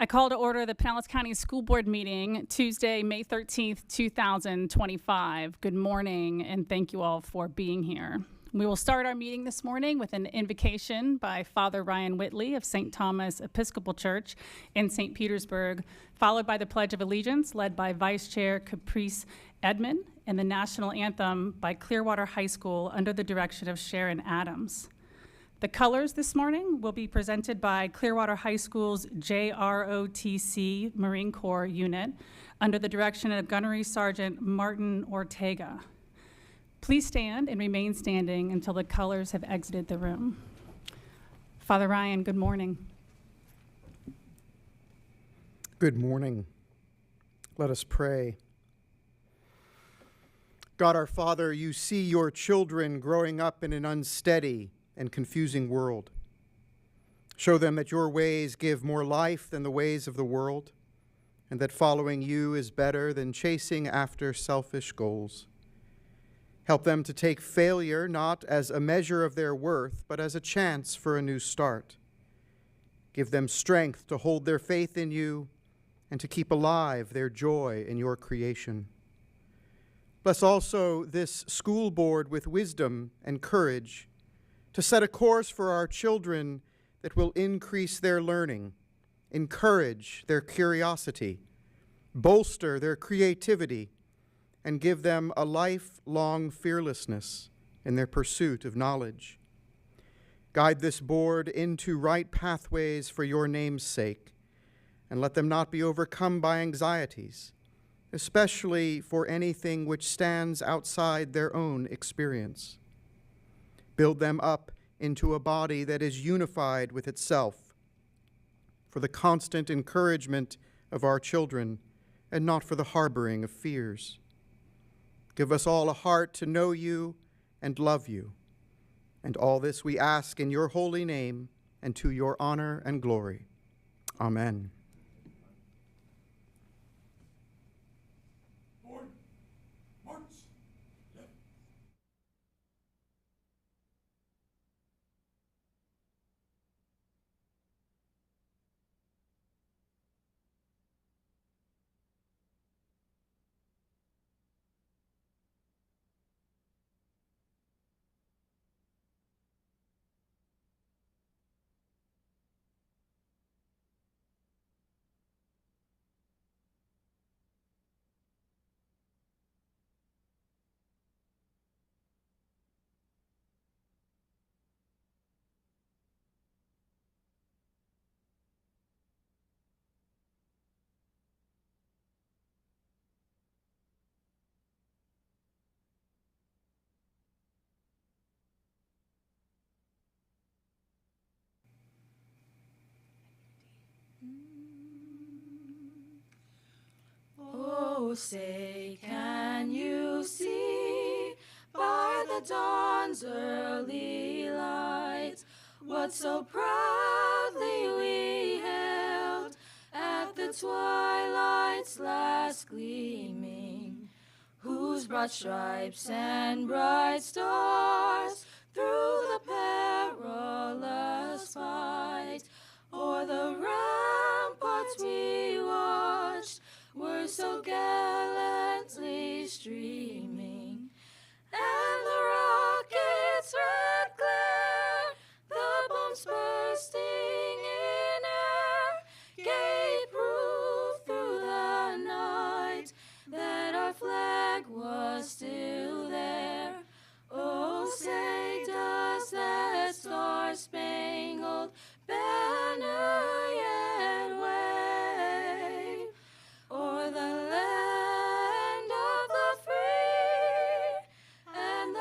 I call to order the Pinellas County School Board meeting Tuesday, May 13th, 2025. Good morning, and thank you all for being here. We will start our meeting this morning with an invocation by Father Ryan Whitley of St. Thomas Episcopal Church in St. Petersburg, followed by the Pledge of Allegiance led by Vice Chair Caprice Edmond, and the national anthem by Clearwater High School under the direction of Sharon Adams. The colors this morning will be presented by Clearwater High School's JROTC Marine Corps unit under the direction of Gunnery Sergeant Martin Ortega. Please stand and remain standing until the colors have exited the room. Father Ryan, good morning. Good morning. Let us pray. God our Father, you see your children growing up in an unsteady and confusing world. Show them that your ways give more life than the ways of the world, and that following you is better than chasing after selfish goals. Help them to take failure not as a measure of their worth, but as a chance for a new start. Give them strength to hold their faith in you and to keep alive their joy in your creation. Bless also this school board with wisdom and courage to set a course for our children that will increase their learning, encourage their curiosity, bolster their creativity, and give them a lifelong fearlessness in their pursuit of knowledge. Guide this board into right pathways for your name's sake, and let them not be overcome by anxieties, especially for anything which stands outside their own experience. Build them up into a body that is unified with itself, for the constant encouragement of our children and not for the harboring of fears. Give us all a heart to know you and love you. And all this we ask in your holy name and to your honor and glory. Amen. Oh, say, can you see by the dawn's early light what so proudly we hailed at the twilight's last gleaming, whose broad stripes and bright stars through the perilous fight o'er the ramparts we watched were so gallantly streaming, and the rocket's red glare, the bombs bursting in air, gave proof through the night that our flag was still there. Oh, say, does that star-spangled banner yet wave o'er the land of the free and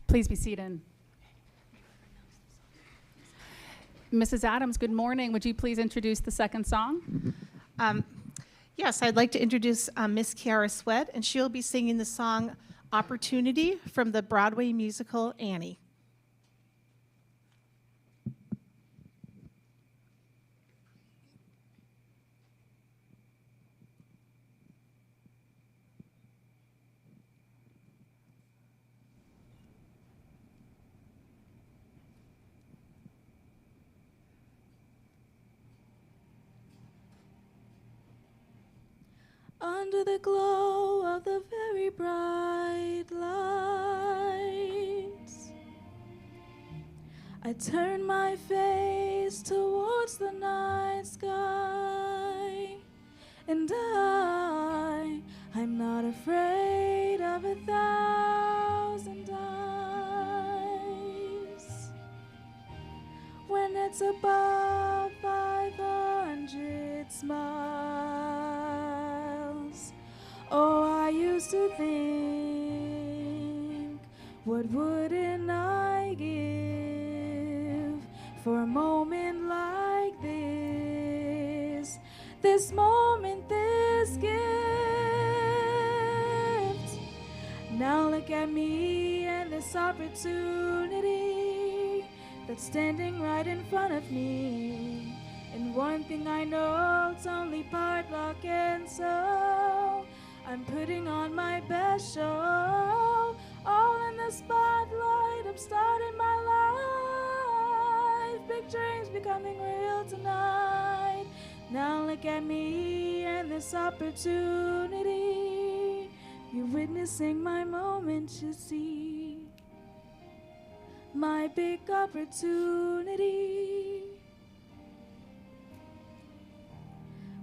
Please be seated. Mrs. Adams, good morning. Would you please introduce the second song? Yes, I'd like to introduce Miss Kiara Sweat, and she'll be singing the song Opportunity from the Broadway musical Annie. Under the glow of the very bright lights, I turn my face towards the night sky, and I'm not afraid of 1,000 eyes. When it's above 500 smiles, oh, I used to think, what wouldn't I give for a moment like this, this moment, this gift. Now look at me and this opportunity that's standing right in front of me. And one thing I know, it's only part luck, and so I'm putting on my best show. All in the spotlight, I'm starting my life. Big dreams becoming real tonight. Now look at me and this opportunity. You're witnessing my moment, you see. My big opportunity.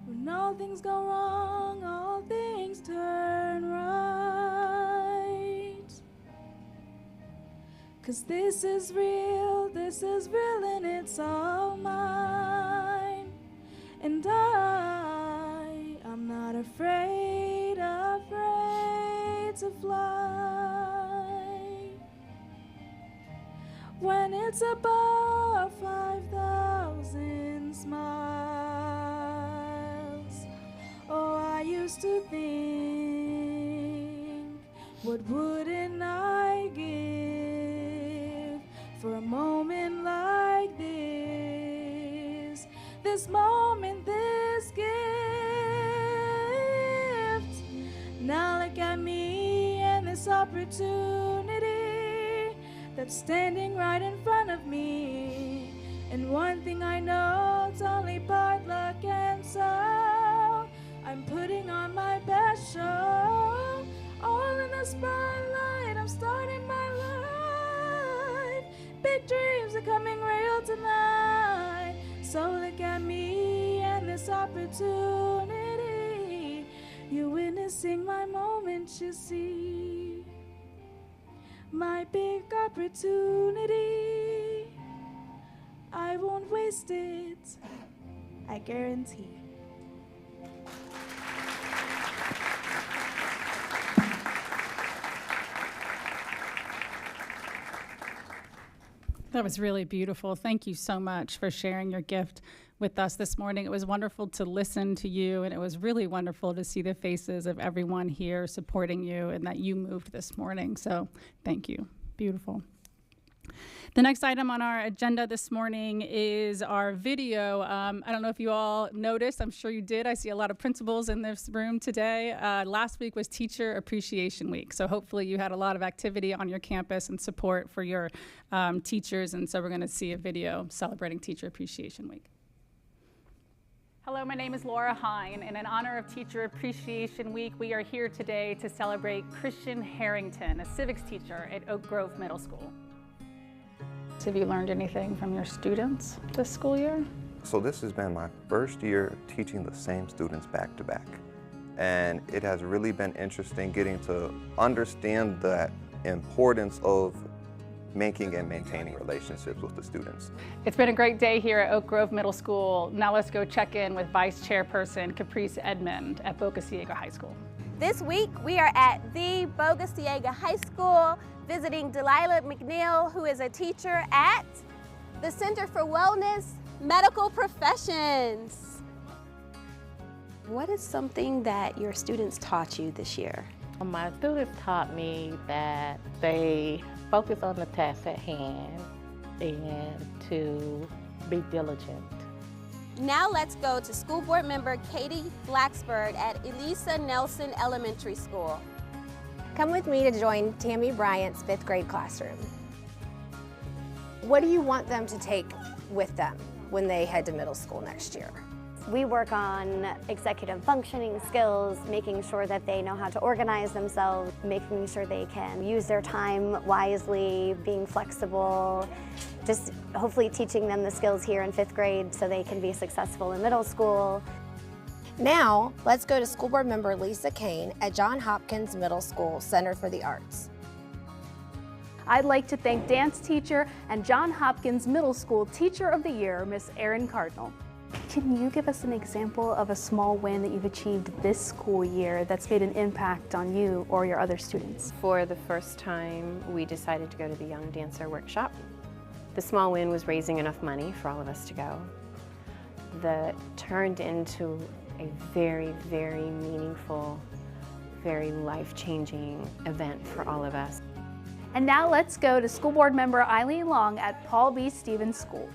When all things go wrong, all things turn right. 'Cause this is real, and it's all mine. And I'm not afraid to fly. When it's above 5,000 smiles, oh, I used to think, what wouldn't I give for a moment like this, this moment, this gift. Now look at me and this opportunity that's standing right in front of me. And one thing I know, it's only part luck, and so I'm putting on my best show. All in the spotlight, I'm starting my life. Big dreams are coming real tonight. So look at me and this opportunity. You're witnessing my moment, you see. My big opportunity. I won't waste it, I guarantee. That was really beautiful. Thank you so much for sharing your gift with us this morning. It was wonderful to listen to you, and it was really wonderful to see the faces of everyone here supporting you and that you moved this morning. So thank you. Beautiful. The next item on our agenda this morning is our video. I don't know if you all noticed. I'm sure you did. I see a lot of principals in this room today. Last week was Teacher Appreciation Week, so hopefully you had a lot of activity on your campus and support for your teachers, and so we're going to see a video celebrating Teacher Appreciation Week. Hello, my name is Laura Hine, and in honor of Teacher Appreciation Week, we are here today to celebrate Christian Harrington, a civics teacher at Oak Grove Middle School. Have you learned anything from your students this school year? So this has been my first year teaching the same students back to back. And it has really been interesting getting to understand the importance of making and maintaining relationships with the students. It's been a great day here at Oak Grove Middle School. Now let's go check in with Vice Chairperson Caprice Edmond at Boca Ciega High School. This week we are at the Boca Ciega High School visiting Delilah McNeil, who is a teacher at the Center for Wellness Medical Professions. What is something that your students taught you this year? My students taught me that they focus on the task at hand and to be diligent. Now let's go to School Board Member Katie Blacksburg at Elisa Nelson Elementary School. Come with me to join Tammy Bryant's 5th grade classroom. What do you want them to take with them when they head to middle school next year? We work on executive functioning skills, making sure that they know how to organize themselves, making sure they can use their time wisely, being flexible, just hopefully teaching them the skills here in 5th grade so they can be successful in middle school. Now, let's go to School Board Member Lisa Kane at John Hopkins Middle School Center for the Arts. I'd like to thank dance teacher and John Hopkins Middle School Teacher of the Year, Miss Erin Cardinal. Can you give us an example of a small win that you've achieved this school year that's made an impact on you or your other students? For the first time, we decided to go to the Young Dancer Workshop. The small win was raising enough money for all of us to go. That turned into a very, very meaningful, very life-changing event for all of us. And now let's go to School Board Member Eileen Long at Paul B. Stevens School.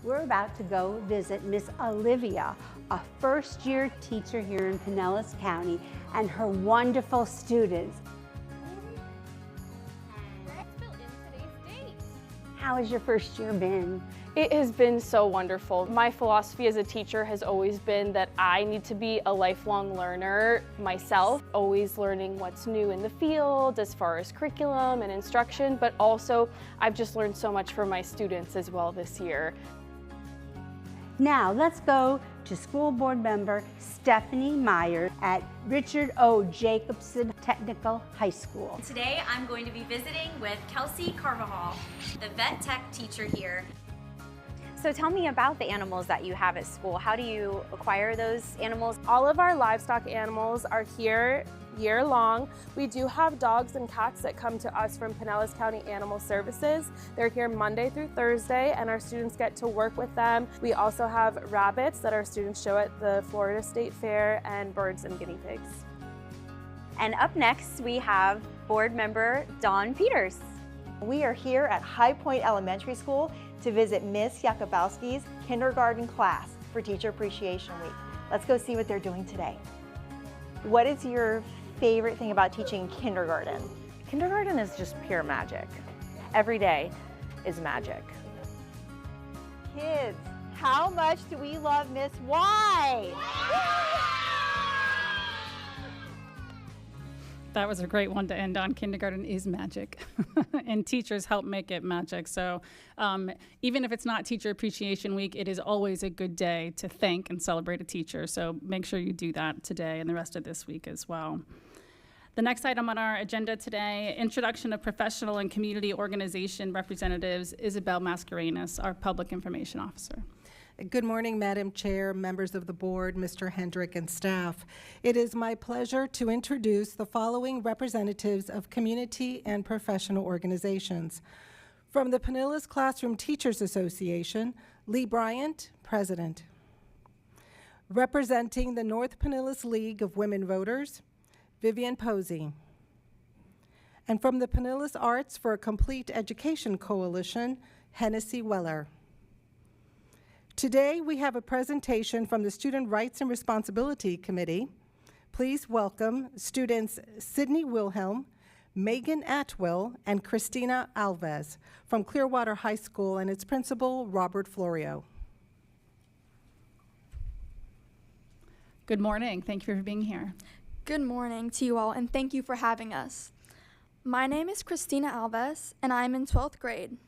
We're about to go visit Miss Olivia, a first-year teacher here in Pinellas County, and her wonderful students. How has your first year been? It has been so wonderful. My philosophy as a teacher has always been that I need to be a lifelong learner myself, always learning what's new in the field as far as curriculum and instruction, but also I've just learned so much from my students as well this year. Now let's go to School Board Member Stephanie Meyer at Richard O. Jacobson Technical High School. Today I'm going to be visiting with Kelsey Carvajal, the vet tech teacher here. So tell me about the animals that you have at school. How do you acquire those animals? All of our livestock animals are here year long. We do have dogs and cats that come to us from Pinellas County Animal Services. They're here Monday through Thursday and our students get to work with them. We also have rabbits that our students show at the Florida State Fair and birds and guinea pigs. And up next we have board member Dawn Peters. We are here at High Point Elementary School to visit Miss Yakubowski's kindergarten class for Teacher Appreciation Week. Let's go see what they're doing today. What is your favorite thing about teaching kindergarten? Kindergarten is just pure magic. Every day is magic. Kids, how much do we love Miss Y? That was a great one to end on. Kindergarten is magic, and teachers help make it magic. So even if it's not Teacher Appreciation Week, it is always a good day to thank and celebrate a teacher. So make sure you do that today and the rest of this week as well. The next item on our agenda today, introduction of professional and community organization representatives, Isabel Mascarenas, our Public Information Officer. Good morning, Madam Chair, members of the board, Mr. Hendrick, and staff. It is my pleasure to introduce the following representatives of community and professional organizations. From the Pinellas Classroom Teachers Association, Lee Bryant, President. Representing the North Pinellas League of Women Voters, Vivian Posey. And from the Pinellas Arts for a Complete Education Coalition, Hennessy Weller. Today, we have a presentation from the Student Rights and Responsibility Committee. Please welcome students Sydney Wilhelm, Megan Atwell, and Christina Alves from Clearwater High School and its principal, Robert Florio. Good morning. Thank you for being here. Good morning to you all, and thank you for having us. My name is Christina Alves, and I am in 12th grade.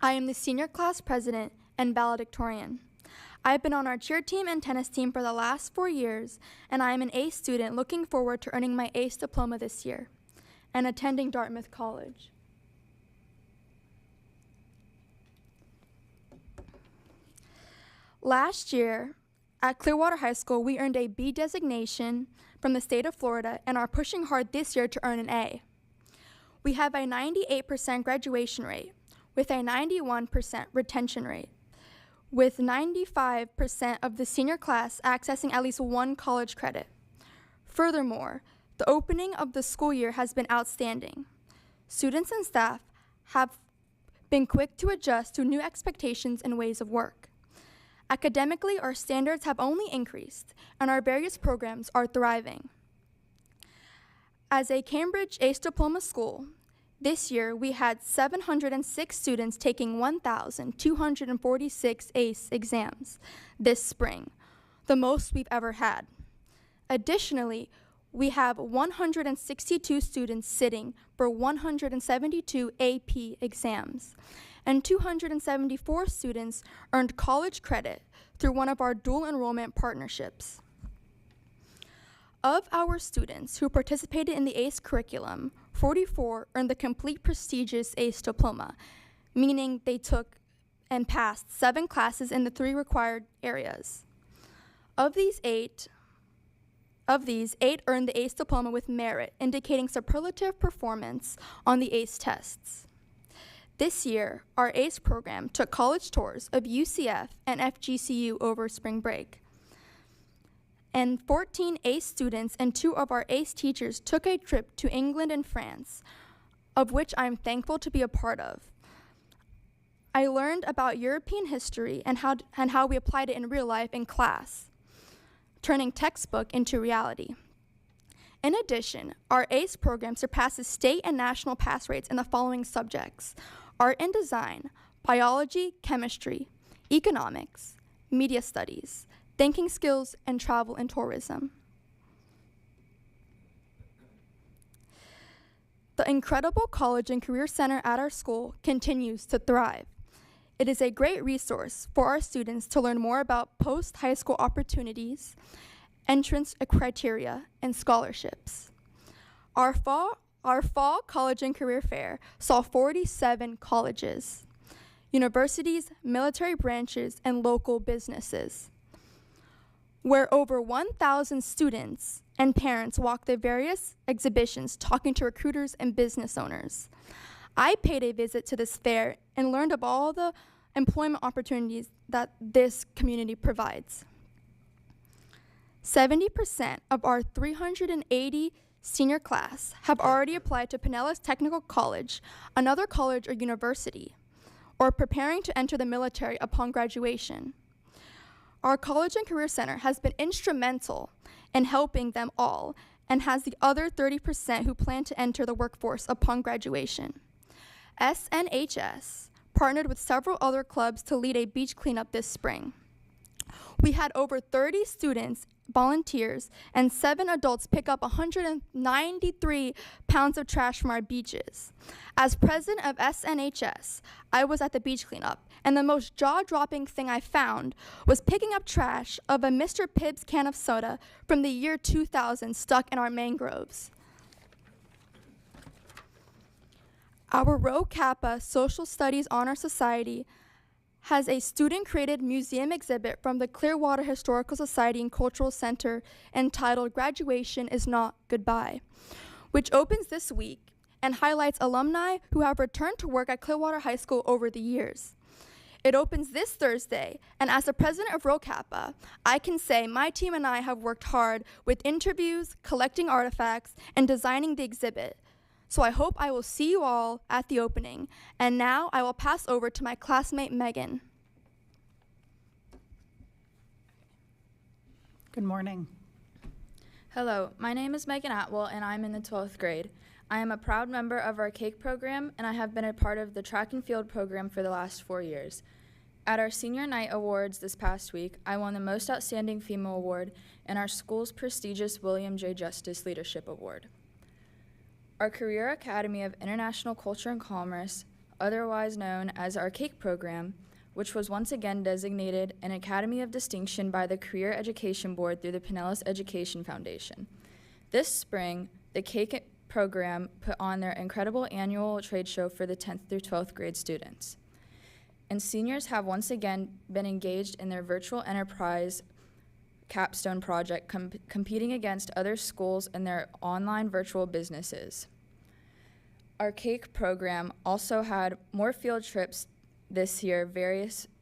I am the senior class president and valedictorian. I've been on our cheer team and tennis team for the last 4 years, and I am an ACE student looking forward to earning my ACE diploma this year and attending Dartmouth College. Last year, at Clearwater High School, we earned a B designation from the state of Florida and are pushing hard this year to earn an A. We have a 98% graduation rate with a 91% retention rate, with 95% of the senior class accessing at least one college credit. Furthermore, the opening of the school year has been outstanding. Students and staff have been quick to adjust to new expectations and ways of work. Academically, our standards have only increased, and our various programs are thriving. As a Cambridge ACE Diploma school, this year we had 706 students taking 1,246 ACE exams this spring, the most we've ever had. Additionally, we have 162 students sitting for 172 AP exams, and 274 students earned college credit through one of our dual enrollment partnerships. Of our students who participated in the ACE curriculum, 44 earned the complete prestigious ACE diploma, meaning they took and passed 7 classes in the 3 required areas. Of these, 8 earned the ACE diploma with merit, indicating superlative performance on the ACE tests. This year, our ACE program took college tours of UCF and FGCU over spring break. And 14 ACE students and 2 of our ACE teachers took a trip to England and France, of which I am thankful to be a part of. I learned about European history and how we applied it in real life in class, turning textbook into reality. In addition, our ACE program surpasses state and national pass rates in the following subjects: art and design, biology, chemistry, economics, media studies, thinking skills, and travel and tourism. The incredible College and Career Center at our school continues to thrive. It is a great resource for our students to learn more about post-high school opportunities, entrance criteria, and scholarships. Our fall College and Career Fair saw 47 colleges, universities, military branches, and local businesses, where over 1,000 students and parents walked the various exhibitions talking to recruiters and business owners. I paid a visit to this fair and learned of all the employment opportunities that this community provides. 70% of our 380 senior class have already applied to Pinellas Technical College, another college or university, or preparing to enter the military upon graduation. Our College and Career Center has been instrumental in helping them all and has the other 30% who plan to enter the workforce upon graduation. SNHS partnered with several other clubs to lead a beach cleanup this spring. We had over 30 students, volunteers, and 7 adults pick up 193 pounds of trash from our beaches. As president of SNHS, I was at the beach cleanup, and the most jaw-dropping thing I found was picking up trash of a Mr. Pibbs can of soda from the year 2000 stuck in our mangroves. Our Rho Kappa Social Studies Honor Society has a student-created museum exhibit from the Clearwater Historical Society and Cultural Center entitled Graduation is Not Goodbye, which opens this week and highlights alumni who have returned to work at Clearwater High School over the years. It opens this Thursday, and as the president of Rho Kappa, I can say my team and I have worked hard with interviews, collecting artifacts, and designing the exhibit. So I hope I will see you all at the opening. And now I will pass over to my classmate, Megan. Good morning. Hello, my name is Megan Atwell, and I'm in the 12th grade. I am a proud member of our cake program, and I have been a part of the track and field program for the last 4 years. At our senior night awards this past week, I won the Most Outstanding Female Award and our school's prestigious William J. Justice Leadership Award. Our Career Academy of International Culture and Commerce, otherwise known as our CAKE program, which was once again designated an Academy of Distinction by the Career Education Board through the Pinellas Education Foundation. This spring, the CAKE program put on their incredible annual trade show for the 10th through 12th grade students. And seniors have once again been engaged in their virtual enterprise capstone project, competing against other schools and their online virtual businesses. Our cake program also had more field trips this year,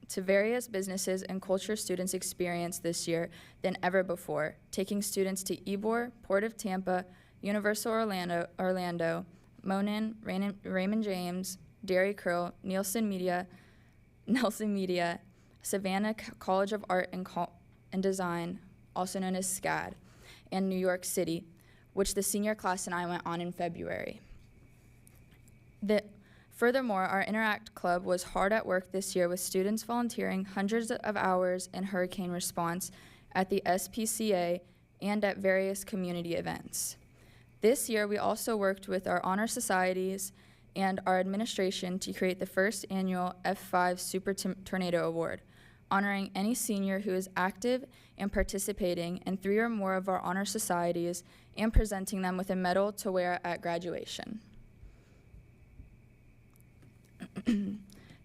to various businesses and culture students experienced this year than ever before, taking students to Ybor, Port of Tampa, Universal Orlando, Monin, Raymond James, Dairy Curl, Nelson Media, Savannah College of Art and Design, also known as SCAD, and New York City, which the senior class and I went on in February. Furthermore, our Interact Club was hard at work this year with students volunteering hundreds of hours in hurricane response at the SPCA and at various community events. This year, we also worked with our honor societies and our administration to create the first annual F5 Super Tornado Award, honoring any senior who is active and participating in 3 or more of our honor societies and presenting them with a medal to wear at graduation.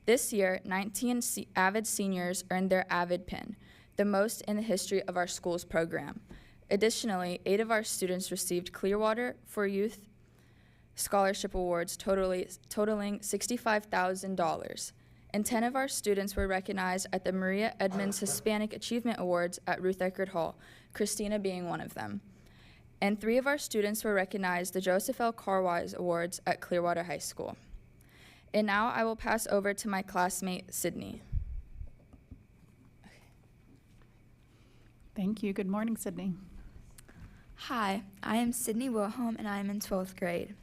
This year, 19 Avid seniors earned their Avid pin, the most in the history of our school's program. Additionally, 8 of our students received Clearwater for Youth Scholarship Awards totaling $65,000, and 10 of our students were recognized at the Maria Edmonds Hispanic Achievement Awards at Ruth Eckerd Hall, Christina being one of them. And 3 of our students were recognized the Joseph L. Carwise Awards at Clearwater High School. And now I will pass over to my classmate, Sydney. Thank you. Good morning, Sydney. Hi, I am Sydney Wilhelm, and I am in 12th grade.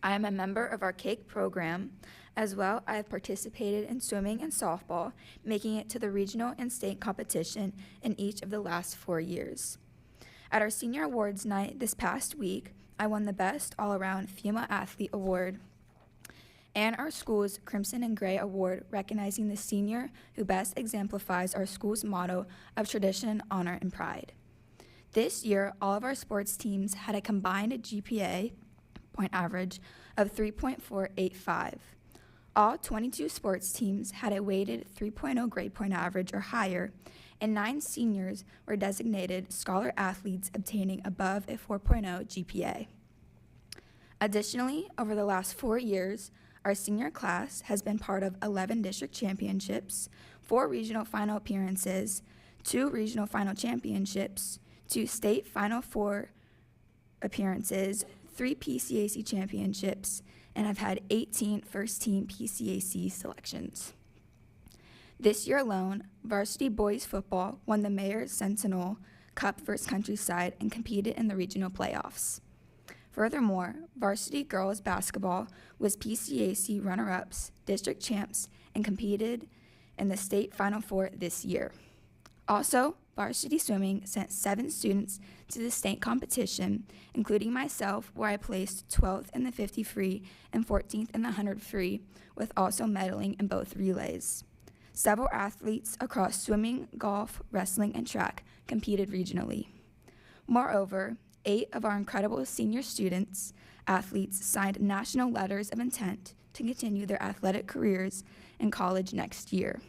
I am a member of our cake program. As well, I have participated in swimming and softball, making it to the regional and state competition in each of the last 4 years. At our senior awards night this past week, I won the Best All-Around Female Athlete Award and our school's Crimson and Gray Award, recognizing the senior who best exemplifies our school's motto of tradition, honor, and pride. This year, all of our sports teams had a combined GPA point average of 3.485. All 22 sports teams had a weighted 3.0 grade point average or higher, and 9 seniors were designated scholar athletes obtaining above a 4.0 GPA. Additionally, over the last 4 years, our senior class has been part of 11 district championships, 4 regional final appearances, 2 regional final championships, 2 state Final Four appearances, 3 PCAC championships, and have had 18 first-team PCAC selections. This year alone, varsity boys football won the Mayor's Sentinel Cup vs. Countryside and competed in the regional playoffs. Furthermore, varsity girls basketball was PCAC runner-ups, district champs, and competed in the state Final Four this year. Also, varsity swimming sent 7 students to the state competition, including myself, where I placed 12th in the 50 free and 14th in the 100 free, with also medaling in both relays. Several athletes across swimming, golf, wrestling, and track competed regionally. Moreover, 8 of our incredible senior students, athletes, signed national letters of intent to continue their athletic careers in college next year.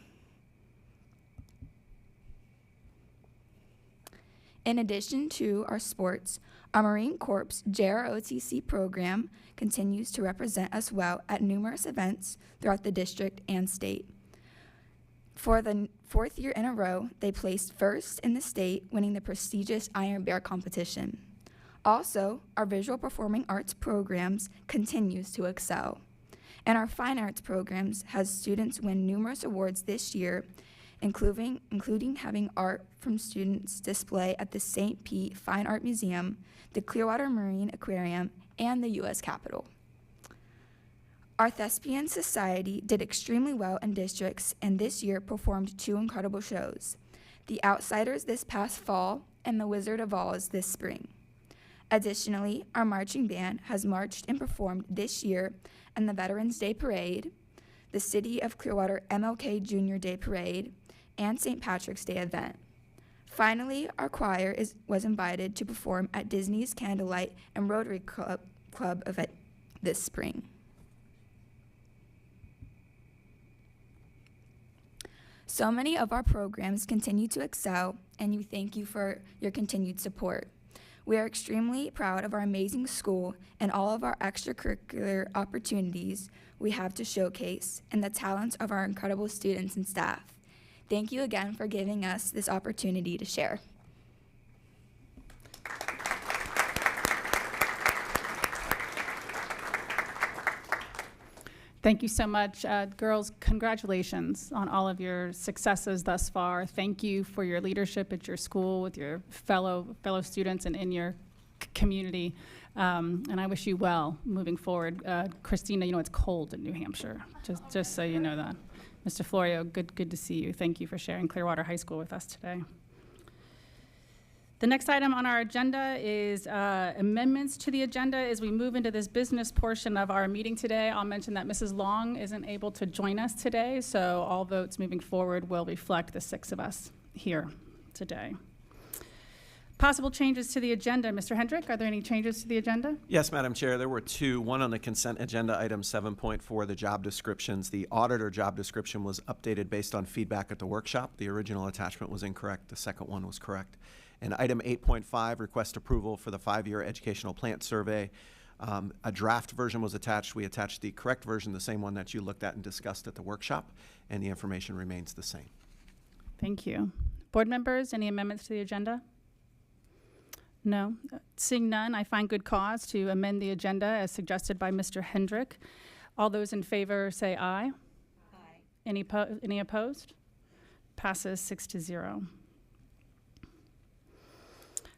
In addition to our sports, our Marine Corps JROTC program continues to represent us well at numerous events throughout the district and state. For the 4th year in a row, they placed first in the state, winning the prestigious Iron Bear competition. Also, our visual performing arts programs continues to excel. And our fine arts programs has students win numerous awards this year, including having art from students display at the St. Pete Fine Art Museum, the Clearwater Marine Aquarium, and the U.S. Capitol. Our Thespian Society did extremely well in districts and this year performed 2 incredible shows, The Outsiders this past fall and The Wizard of Oz this spring. Additionally, our marching band has marched and performed this year in the Veterans Day Parade, the City of Clearwater MLK Junior Day Parade, and St. Patrick's Day event. Finally, our choir was invited to perform at Disney's Candlelight and Rotary Club event this spring. So many of our programs continue to excel, and we thank you for your continued support. We are extremely proud of our amazing school and all of our extracurricular opportunities we have to showcase and the talents of our incredible students and staff. Thank you again for giving us this opportunity to share. Thank you so much. Girls, congratulations on all of your successes thus far. Thank you for your leadership at your school with your fellow students and in your community. And I wish you well moving forward. Christina, you know it's cold in New Hampshire, just so you know that. Mr. Florio, good to see you. Thank you for sharing Clearwater High School with us today. The next item on our agenda is amendments to the agenda. As we move into this business portion of our meeting today, I'll mention that Mrs. Long isn't able to join us today, so all votes moving forward will reflect the 6 of us here today. Possible changes to the agenda. Mr. Hendrick, are there any changes to the agenda? Yes, Madam Chair, there were 2. One on the consent agenda, item 7.4, the job descriptions. The auditor job description was updated based on feedback at the workshop. The original attachment was incorrect. The second one was correct. And item 8.5, request approval for the 5-year educational plant survey. A draft version was attached. We attached the correct version, the same one that you looked at and discussed at the workshop, and the information remains the same. Thank you. Board members, any amendments to the agenda? No. Seeing none, I find good cause to amend the agenda as suggested by Mr. Hendrick. All those in favor say aye. Aye. Any opposed? Passes 6-0.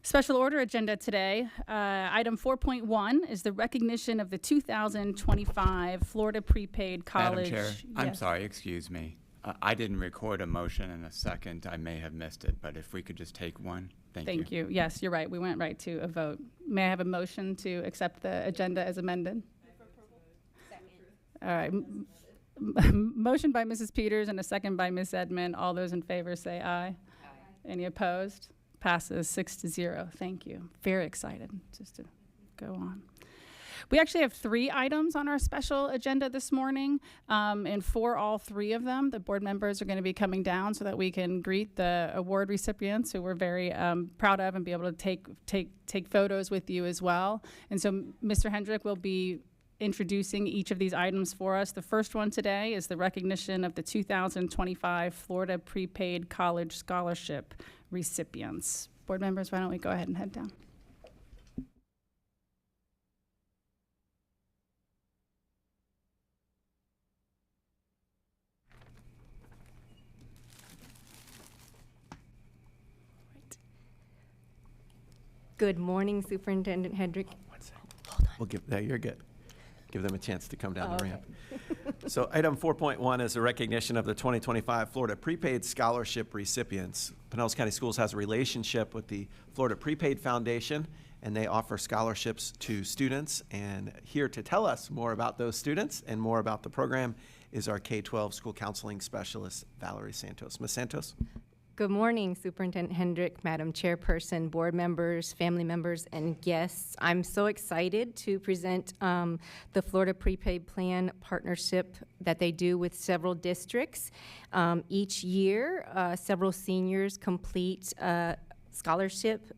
Special order agenda today. Item 4.1 is the recognition of the 2025 Florida Prepaid College. Madam Chair, I'm Yes. sorry, excuse me. I didn't record a motion in a second. I may have missed it, but if we could just take one. Thank you. Yes, you're right. We went right to a vote. May I have a motion to accept the agenda as amended? All right. Motion by Mrs. Peters and a second by Ms. Edmond. All those in favor say aye. Aye. Any opposed? Passes 6-0. Thank you. Very excited just to go on. We actually have 3 items on our special agenda this morning, and for all 3 of them, the board members are going to be coming down so that we can greet the award recipients who we're very proud of and be able to take photos with you as well. And so Mr. Hendrick will be introducing each of these items for us. The first one today is the recognition of the 2025 Florida Prepaid College Scholarship recipients. Board members, why don't we go ahead and head down? Good morning, Superintendent Hendrick. We'll give that. You're good. Give them a chance to come down the ramp. So item 4.1 is a recognition of the 2025 Florida Prepaid Scholarship recipients. Pinellas County Schools has a relationship with the Florida Prepaid Foundation, and they offer scholarships to students. And here to tell us more about those students and more about the program is our K-12 school counseling specialist, Valerie Santos. Ms. Santos? Good morning, Superintendent Hendrick, Madam Chairperson, board members, family members, and guests. I'm so excited to present the Florida Prepaid Plan partnership that they do with several districts. Each year, several seniors complete a scholarship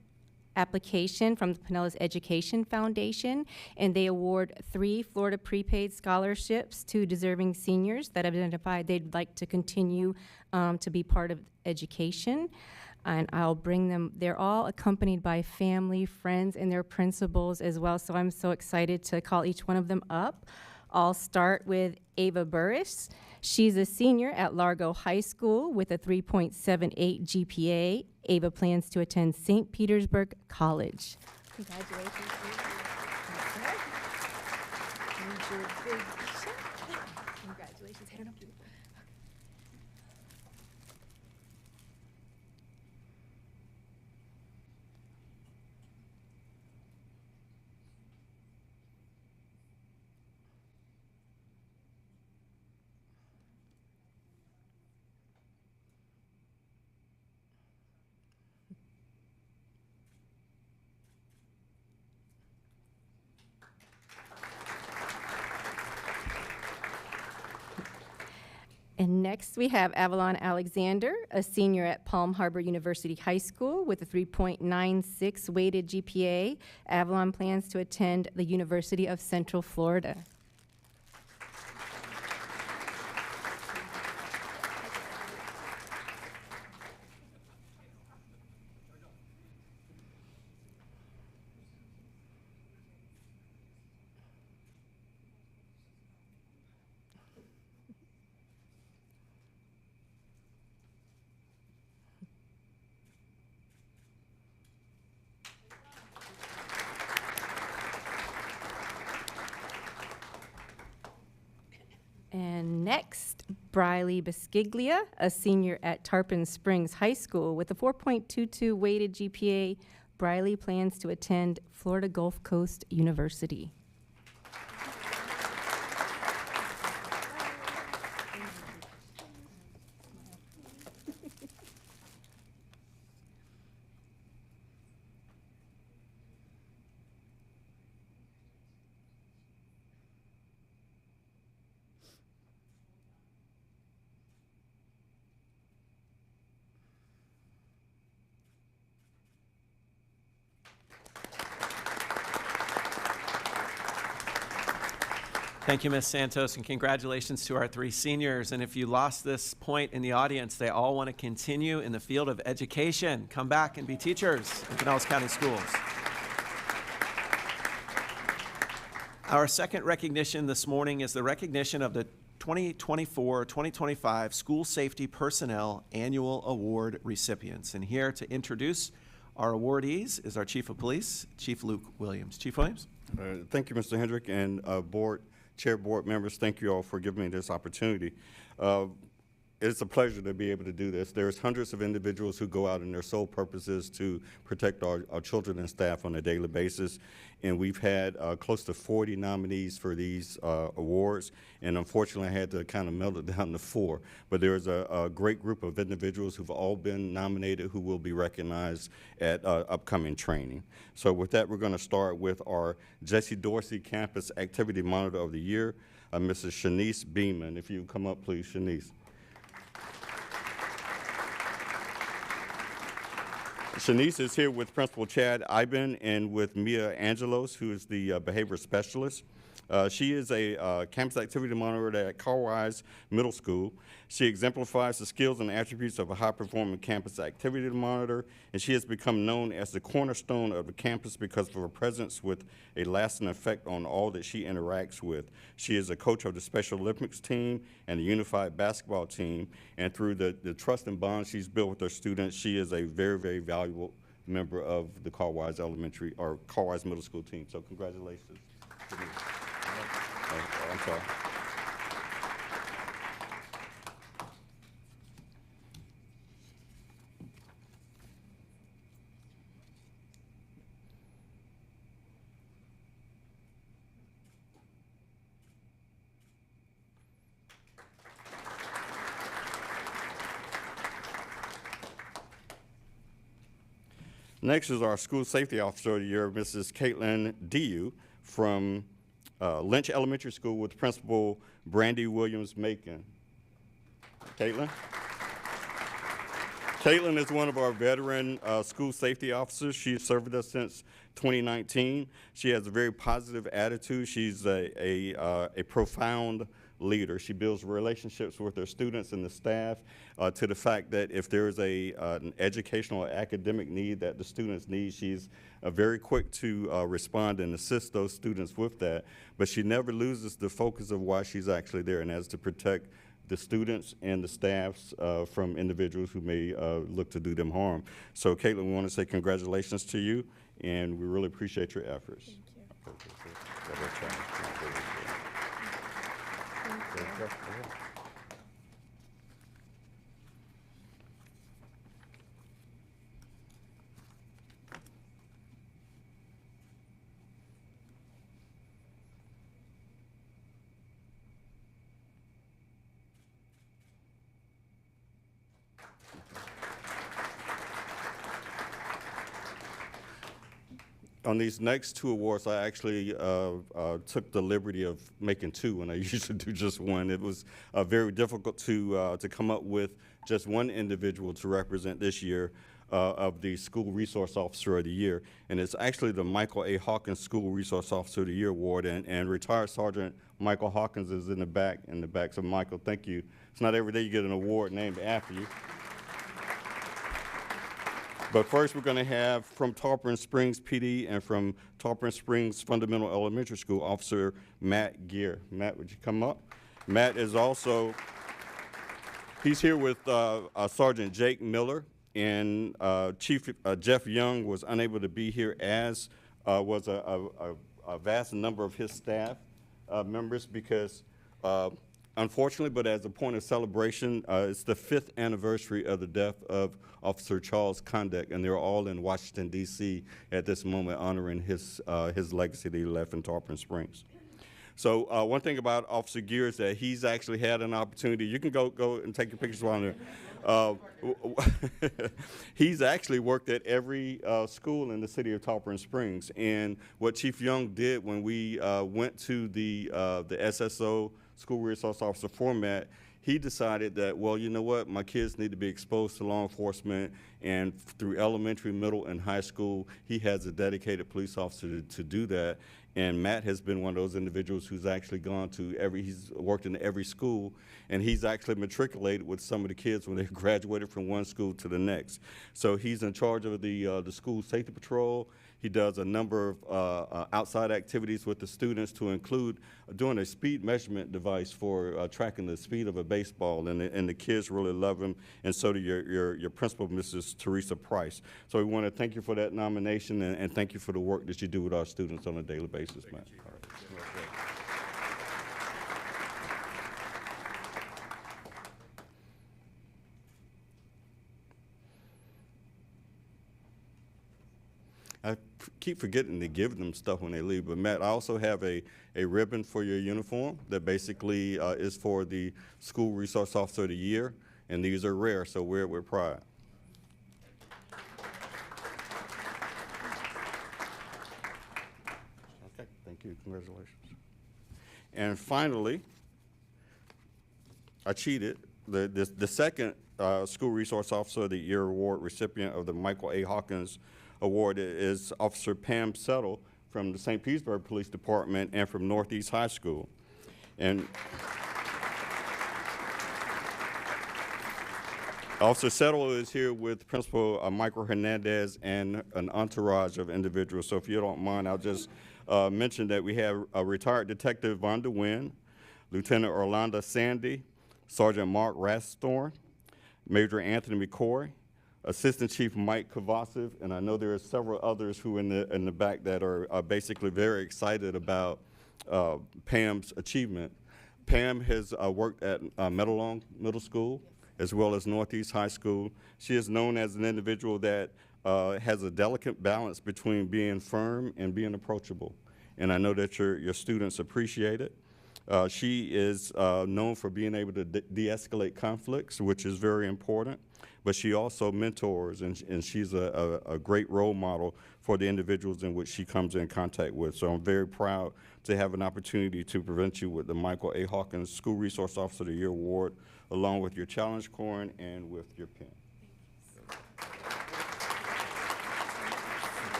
application from the Pinellas Education Foundation, and they award 3 Florida Prepaid scholarships to deserving seniors that have identified they'd like to continue to be part of education. And I'll bring them, they're all accompanied by family, friends, and their principals as well, so I'm so excited to call each one of them up. I'll start with Ava Burris. She's a senior at Largo High School with a 3.78 GPA. Ava plans to attend St. Petersburg College. Congratulations, Ava. Congratulations. Head on up. And next we have Avalon Alexander, a senior at Palm Harbor University High School with a 3.96 weighted GPA. Avalon plans to attend the University of Central Florida. And next, Briley Bisciglia, a senior at Tarpon Springs High School with a 4.22 weighted GPA. Briley plans to attend Florida Gulf Coast University. Thank you, Ms. Santos, and congratulations to our 3 seniors. And if you lost this point in the audience, they all want to continue in the field of education. Come back and be teachers in Pinellas County Schools. Our second recognition this morning is the recognition of the 2024-2025 School Safety Personnel Annual Award recipients. And here to introduce our awardees is our Chief of Police, Chief Luke Williams. Chief Williams. Thank you, Mr. Hendrick, and Chair board members, thank you all for giving me this opportunity. It's a pleasure to be able to do this. There's hundreds of individuals who go out and their sole purpose is to protect our children and staff on a daily basis. And we've had close to 40 nominees for these awards. And unfortunately, I had to kind of melt it down to 4. But there's a great group of individuals who've all been nominated who will be recognized at upcoming training. So with that, we're going to start with our Jesse Dorsey Campus Activity Monitor of the Year, Mrs. Shanice Beeman. If you would come up, please, Shanice. Shanice is here with Principal Chad Iben and with Mia Angelos, who is the behavior specialist. She is a campus activity monitor at Carwise Middle School. She exemplifies the skills and attributes of a high-performing campus activity monitor, and she has become known as the cornerstone of the campus because of her presence with a lasting effect on all that she interacts with. She is a coach of the Special Olympics team and the unified basketball team, and through the trust and bond she's built with her students, she is a very, very valuable member of the Carwise Elementary or Carwise Middle School team. So congratulations. I'm sorry. Next is our School Safety Officer of the Year, Mrs. Caitlin Diu from Lynch Elementary School with Principal Brandy Williams-Macon. Caitlin? Caitlin is one of our veteran school safety officers. She's served with us since 2019. She has a very positive attitude. She's a profound leader. She builds relationships with her students and the staff to the fact that if there's an educational or academic need that the students need, she's very quick to respond and assist those students with that. But she never loses the focus of why she's actually there, and that's to protect the students and the staffs from individuals who may look to do them harm. So Caitlin, we want to say congratulations to you, and we really appreciate your efforts. Thank you. On these next two awards, I actually took the liberty of making two when I usually do just one. It was very difficult to come up with just one individual to represent this year of the School Resource Officer of the Year. And it's actually the Michael A. Hawkins School Resource Officer of the Year Award, and retired Sergeant Michael Hawkins is in the back. So Michael, thank you. It's not every day you get an award named after you. But first, we're going to have from Tarpon Springs PD and from Tarpon Springs Fundamental Elementary School, Officer Matt Gear. Matt, would you come up? Matt is also, he's here with Sergeant Jake Miller, and Chief Jeff Young was unable to be here, as was a vast number of his staff members, because unfortunately, but as a point of celebration, it's the 5th anniversary of the death of Officer Charles Condek, and they're all in Washington, D.C. at this moment honoring his legacy that he left in Tarpon Springs. So one thing about Officer Gear is that he's actually had an opportunity. You can go and take your pictures while I'm there. He's actually worked at every school in the city of Tarpon Springs, and what Chief Young did when we went to the SSO, School Resource Officer format, he decided that, well, you know what, my kids need to be exposed to law enforcement, and through elementary, middle, and high school, he has a dedicated police officer to do that. And Matt has been one of those individuals who's actually gone to he's worked in every school, and he's actually matriculated with some of the kids when they graduated from one school to the next. So he's in charge of the school safety patrol. He does a number of outside activities with the students, to include doing a speed measurement device for tracking the speed of a baseball, and the kids really love him, and so do your principal, Mrs. Teresa Price. So we want to thank you for that nomination, and thank you for the work that you do with our students on a daily basis, Matt. I keep forgetting to give them stuff when they leave, but Matt, I also have a ribbon for your uniform that basically is for the School Resource Officer of the Year, and these are rare, so wear it with pride. Okay, thank you, congratulations. And finally, I cheated. The second School Resource Officer of the Year Award recipient of the Michael A. Hawkins Award is Officer Pam Settle from the St. Petersburg Police Department and from Northeast High School. And Officer Settle is here with Principal Michael Hernandez and an entourage of individuals. So if you don't mind, I'll just mention that we have retired Detective Vonda Wynn, Lieutenant Orlando Sandy, Sergeant Mark Rasthorn, Major Anthony McCoy, Assistant Chief Mike Kovacev, and I know there are several others who in the back that are basically very excited about Pam's achievement. Pam has worked at Meadowlawn Middle School as well as Northeast High School. She is known as an individual that has a delicate balance between being firm and being approachable, and I know that your students appreciate it. She is known for being able to de-escalate conflicts, which is very important, but she also mentors, and she's a great role model for the individuals in which she comes in contact with. So I'm very proud to have an opportunity to present you with the Michael A. Hawkins School Resource Officer of the Year Award, along with your challenge coin and with your pin.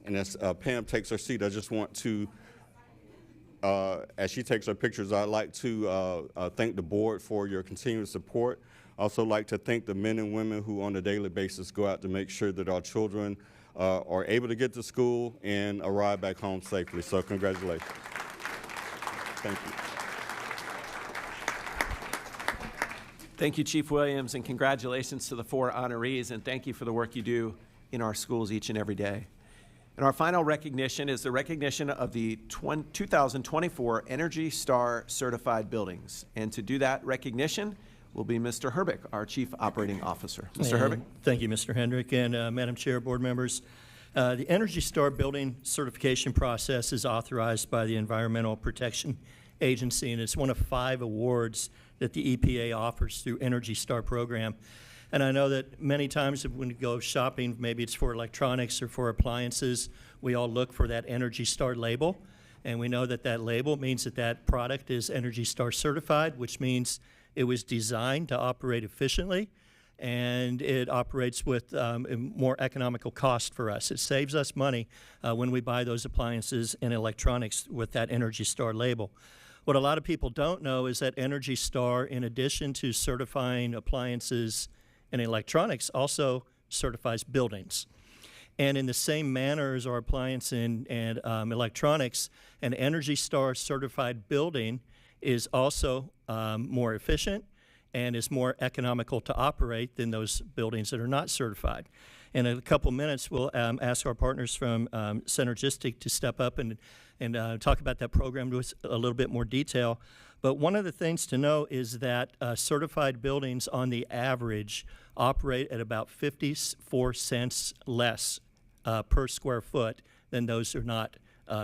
And as Pam takes her seat, I just want to, as she takes her pictures, I'd like to thank the board for your continued support. I also like to thank the men and women who on a daily basis go out to make sure that our children are able to get to school and arrive back home safely. So congratulations. Thank you. Thank you, Chief Williams, and congratulations to the 4 honorees, and thank you for the work you do in our schools each and every day. And our final recognition is the recognition of the 2024 Energy Star Certified Buildings. And to do that recognition, will be Mr. Herbeck, our Chief Operating Officer. Mr. Herbeck. Thank you, Mr. Hendrick, and Madam Chair, board members. The Energy Star building certification process is authorized by the Environmental Protection Agency, and it's one of 5 awards that the EPA offers through Energy Star program. And I know that many times when we go shopping, maybe it's for electronics or for appliances, we all look for that Energy Star label. And we know that that label means that that product is Energy Star certified, which means it was designed to operate efficiently, and it operates with a more economical cost for us. It saves us money when we buy those appliances and electronics with that Energy Star label. What a lot of people don't know is that Energy Star, in addition to certifying appliances and electronics, also certifies buildings. And in the same manner as our appliance and electronics, an Energy Star certified building is also more efficient and is more economical to operate than those buildings that are not certified. In a couple minutes, we'll ask our partners from Synergistic to step up and talk about that program with a little bit more detail. But one of the things to know is that certified buildings on the average operate at about 54 cents less per square foot than those who are not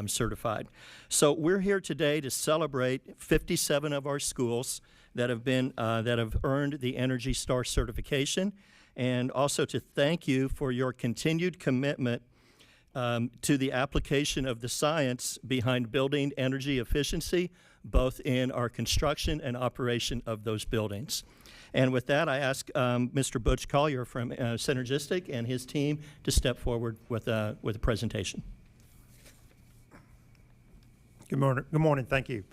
certified. So we're here today to celebrate 57 of our schools that have earned the Energy Star certification, and also to thank you for your continued commitment to the application of the science behind building energy efficiency, both in our construction and operation of those buildings. And with that, I ask Mr. Butch Collier from Synergistic and his team to step forward with a presentation. Good morning, thank you.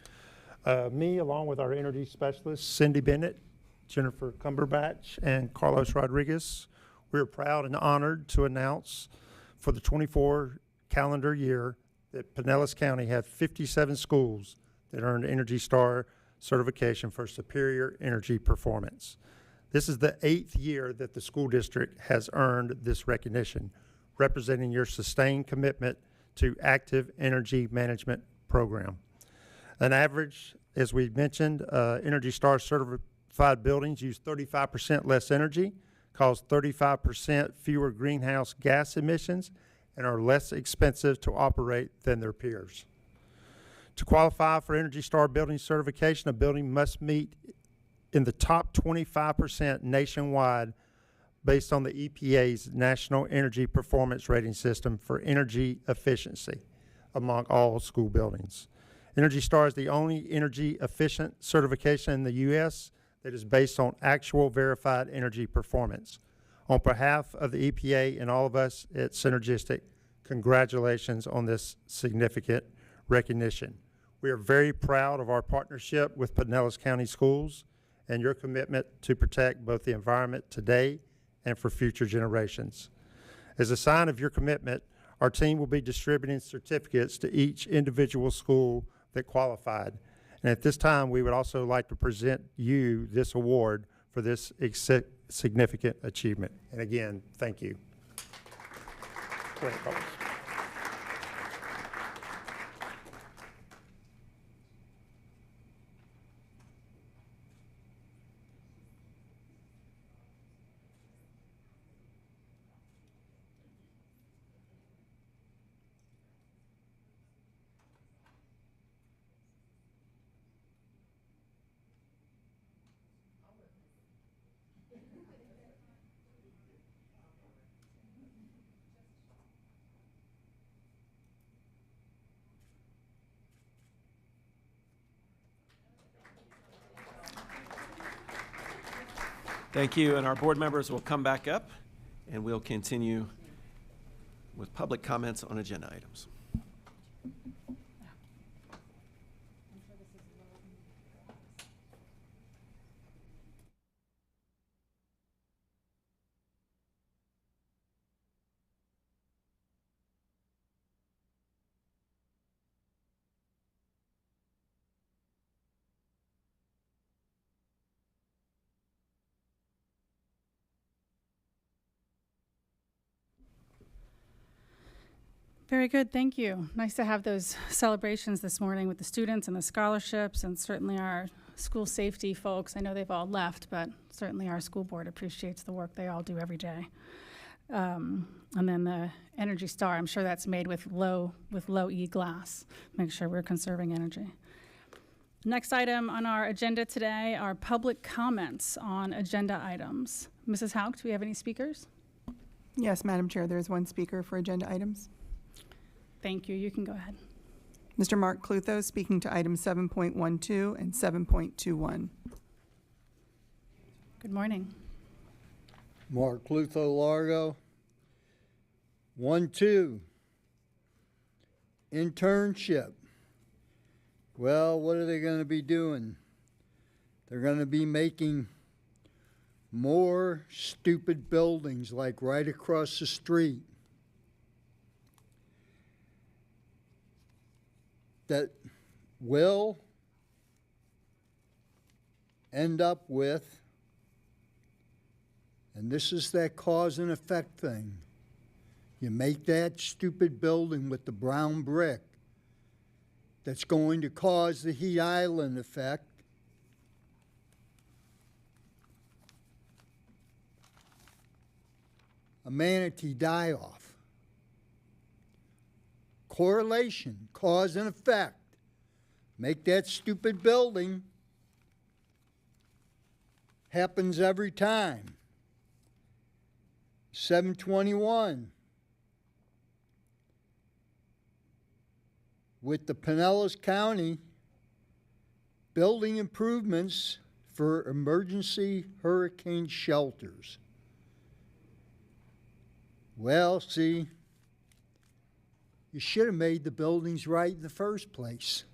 Me, along with our energy specialists, Cindy Bennett, Jennifer Cumberbatch, and Carlos Rodriguez, we're proud and honored to announce for the 24 calendar year that Pinellas County had 57 schools that earned Energy Star certification for superior energy performance. This is the 8th year that the school district has earned this recognition, representing your sustained commitment to active energy management program. An average, as we mentioned, Energy Star certified buildings use 35% less energy, cause 35% fewer greenhouse gas emissions, and are less expensive to operate than their peers. To qualify for Energy Star building certification, a building must meet in the top 25% nationwide based on the EPA's National Energy Performance Rating System for energy efficiency among all school buildings. Energy Star is the only energy efficient certification in the U.S. that is based on actual verified energy performance. On behalf of the EPA and all of us at Synergistic, congratulations on this significant recognition. We are very proud of our partnership with Pinellas County Schools and your commitment to protect both the environment today and for future generations. As a sign of your commitment, our team will be distributing certificates to each individual school that qualified. And at this time, we would also like to present you this award for this significant achievement. And again, thank you. Go ahead, Carlos. Thank you, and our board members will come back up, and we'll continue with public comments on agenda items. Very good, thank you. Nice to have those celebrations this morning with the students and the scholarships, and certainly our school safety folks. I know they've all left, but certainly our school board appreciates the work they all do every day. And then the Energy Star, I'm sure that's made with low E glass. Make sure we're conserving energy. Next item on our agenda today are public comments on agenda items. Mrs. Hauk, do we have any speakers? Yes, Madam Chair, there is one speaker for agenda items. Thank you. You can go ahead. Mr. Mark Clutho speaking to items 7.12 and 7.21. Good morning. Mark Clutho, Largo. 1-2. Internship. Well, what are they going to be doing? They're going to be making more stupid buildings like right across the street that will end up with, and this is that cause and effect thing. You make that stupid building with the brown brick that's going to cause the heat island effect. A manatee die-off. Correlation, cause and effect. Make that stupid building. Happens every time. 721. With the Pinellas County building improvements for emergency hurricane shelters. Well, see, you should have made the buildings right in the first place.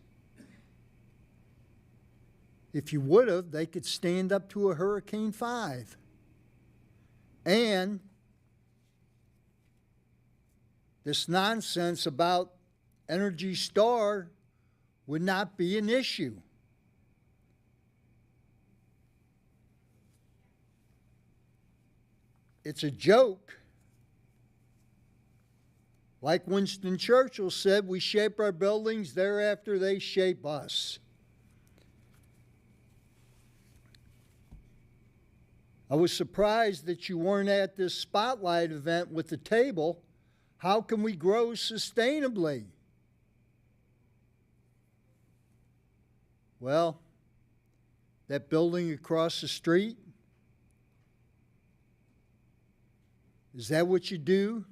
If you would have, they could stand up to a Hurricane 5. And this nonsense about Energy Star would not be an issue. It's a joke. Like Winston Churchill said, we shape our buildings, thereafter they shape us. I was surprised that you weren't at this spotlight event with the table. How can we grow sustainably? Well, that building across the street, is that what you do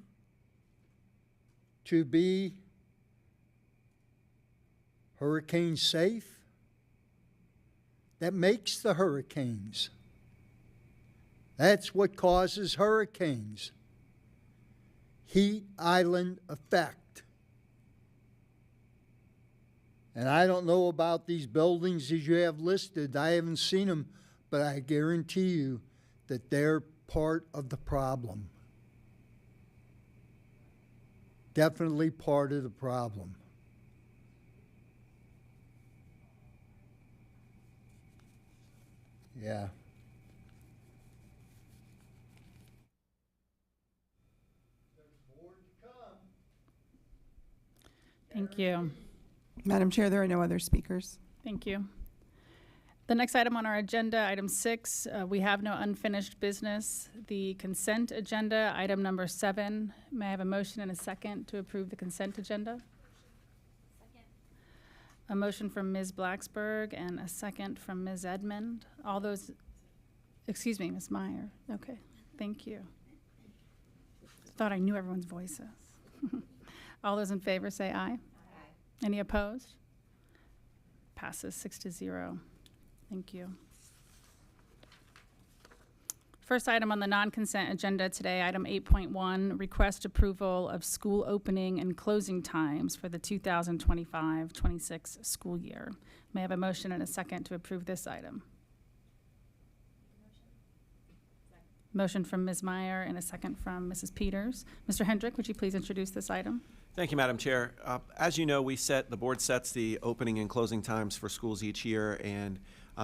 to be hurricane safe? That makes the hurricanes. That's what causes hurricanes. Heat island effect. And I don't know about these buildings that you have listed. I haven't seen them, but I guarantee you that they're part of the problem. Definitely part of the problem. Yeah. Thank you. Madam Chair, there are no other speakers. Thank you. The next item on our agenda, item 6, we have no unfinished business. The consent agenda, item number 7. May I have a motion and a second to approve the consent agenda? Second. A motion from Ms. Blacksburg and a second from Ms. Edmond. All those, excuse me, Ms. Meyer. Okay, thank you. Thought I knew everyone's voices. All those in favor say aye. Aye. Any opposed? Passes 6-0. Thank you. First item on the non-consent agenda today, item 8.1, request approval of school opening and closing times for the 2025-26 school year. May I have a motion and a second to approve this item? Motion from Ms. Meyer and a second from Mrs. Peters. Mr. Hendrick, would you please introduce this item? Thank you, Madam Chair. As you know, the board sets the opening and closing times for schools each year, and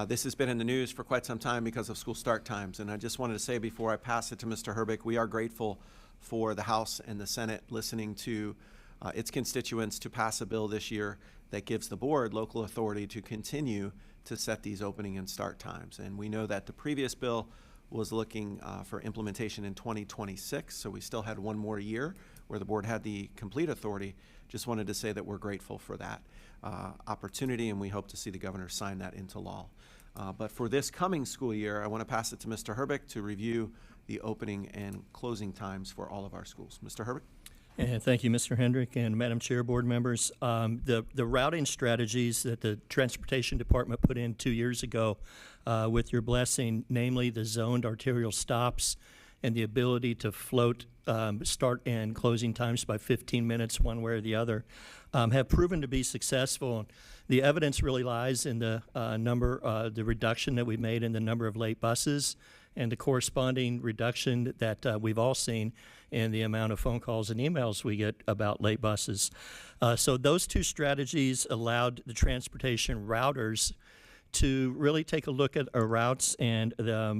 this has been in the news for quite some time because of school start times. And I just wanted to say before I pass it to Mr. Herbig, we are grateful for the House and the Senate listening to its constituents to pass a bill this year that gives the board local authority to continue to set these opening and start times. And we know that the previous bill was looking for implementation in 2026, so we still had one more year where the board had the complete authority. Just wanted to say that we're grateful for that opportunity, and we hope to see the governor sign that into law. But for this coming school year, I want to pass it to Mr. Herbeck to review the opening and closing times for all of our schools. Mr. Herbeck? And thank you, Mr. Hendrick and Madam Chair, board members. The routing strategies that the Transportation Department put in 2 years ago, with your blessing, namely the zoned arterial stops and the ability to float start and closing times by 15 minutes one way or the other, have proven to be successful. The evidence really lies in the the reduction that we made in the number of late buses and the corresponding reduction that we've all seen in the amount of phone calls and emails we get about late buses. So those two strategies allowed the transportation routers to really take a look at our routes and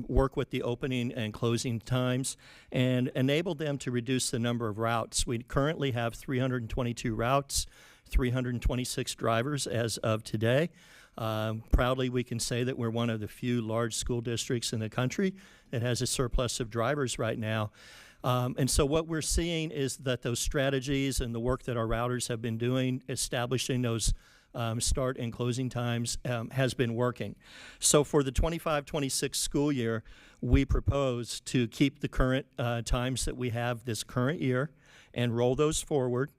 work with the opening and closing times and enable them to reduce the number of routes. We currently have 322 routes, 326 drivers as of today. Proudly, we can say that we're one of the few large school districts in the country that has a surplus of drivers right now. And so what we're seeing is that those strategies and the work that our routers have been doing, establishing those start and closing times, has been working. So for the 25-26 school year, we propose to keep the current times that we have this current year and roll those forward.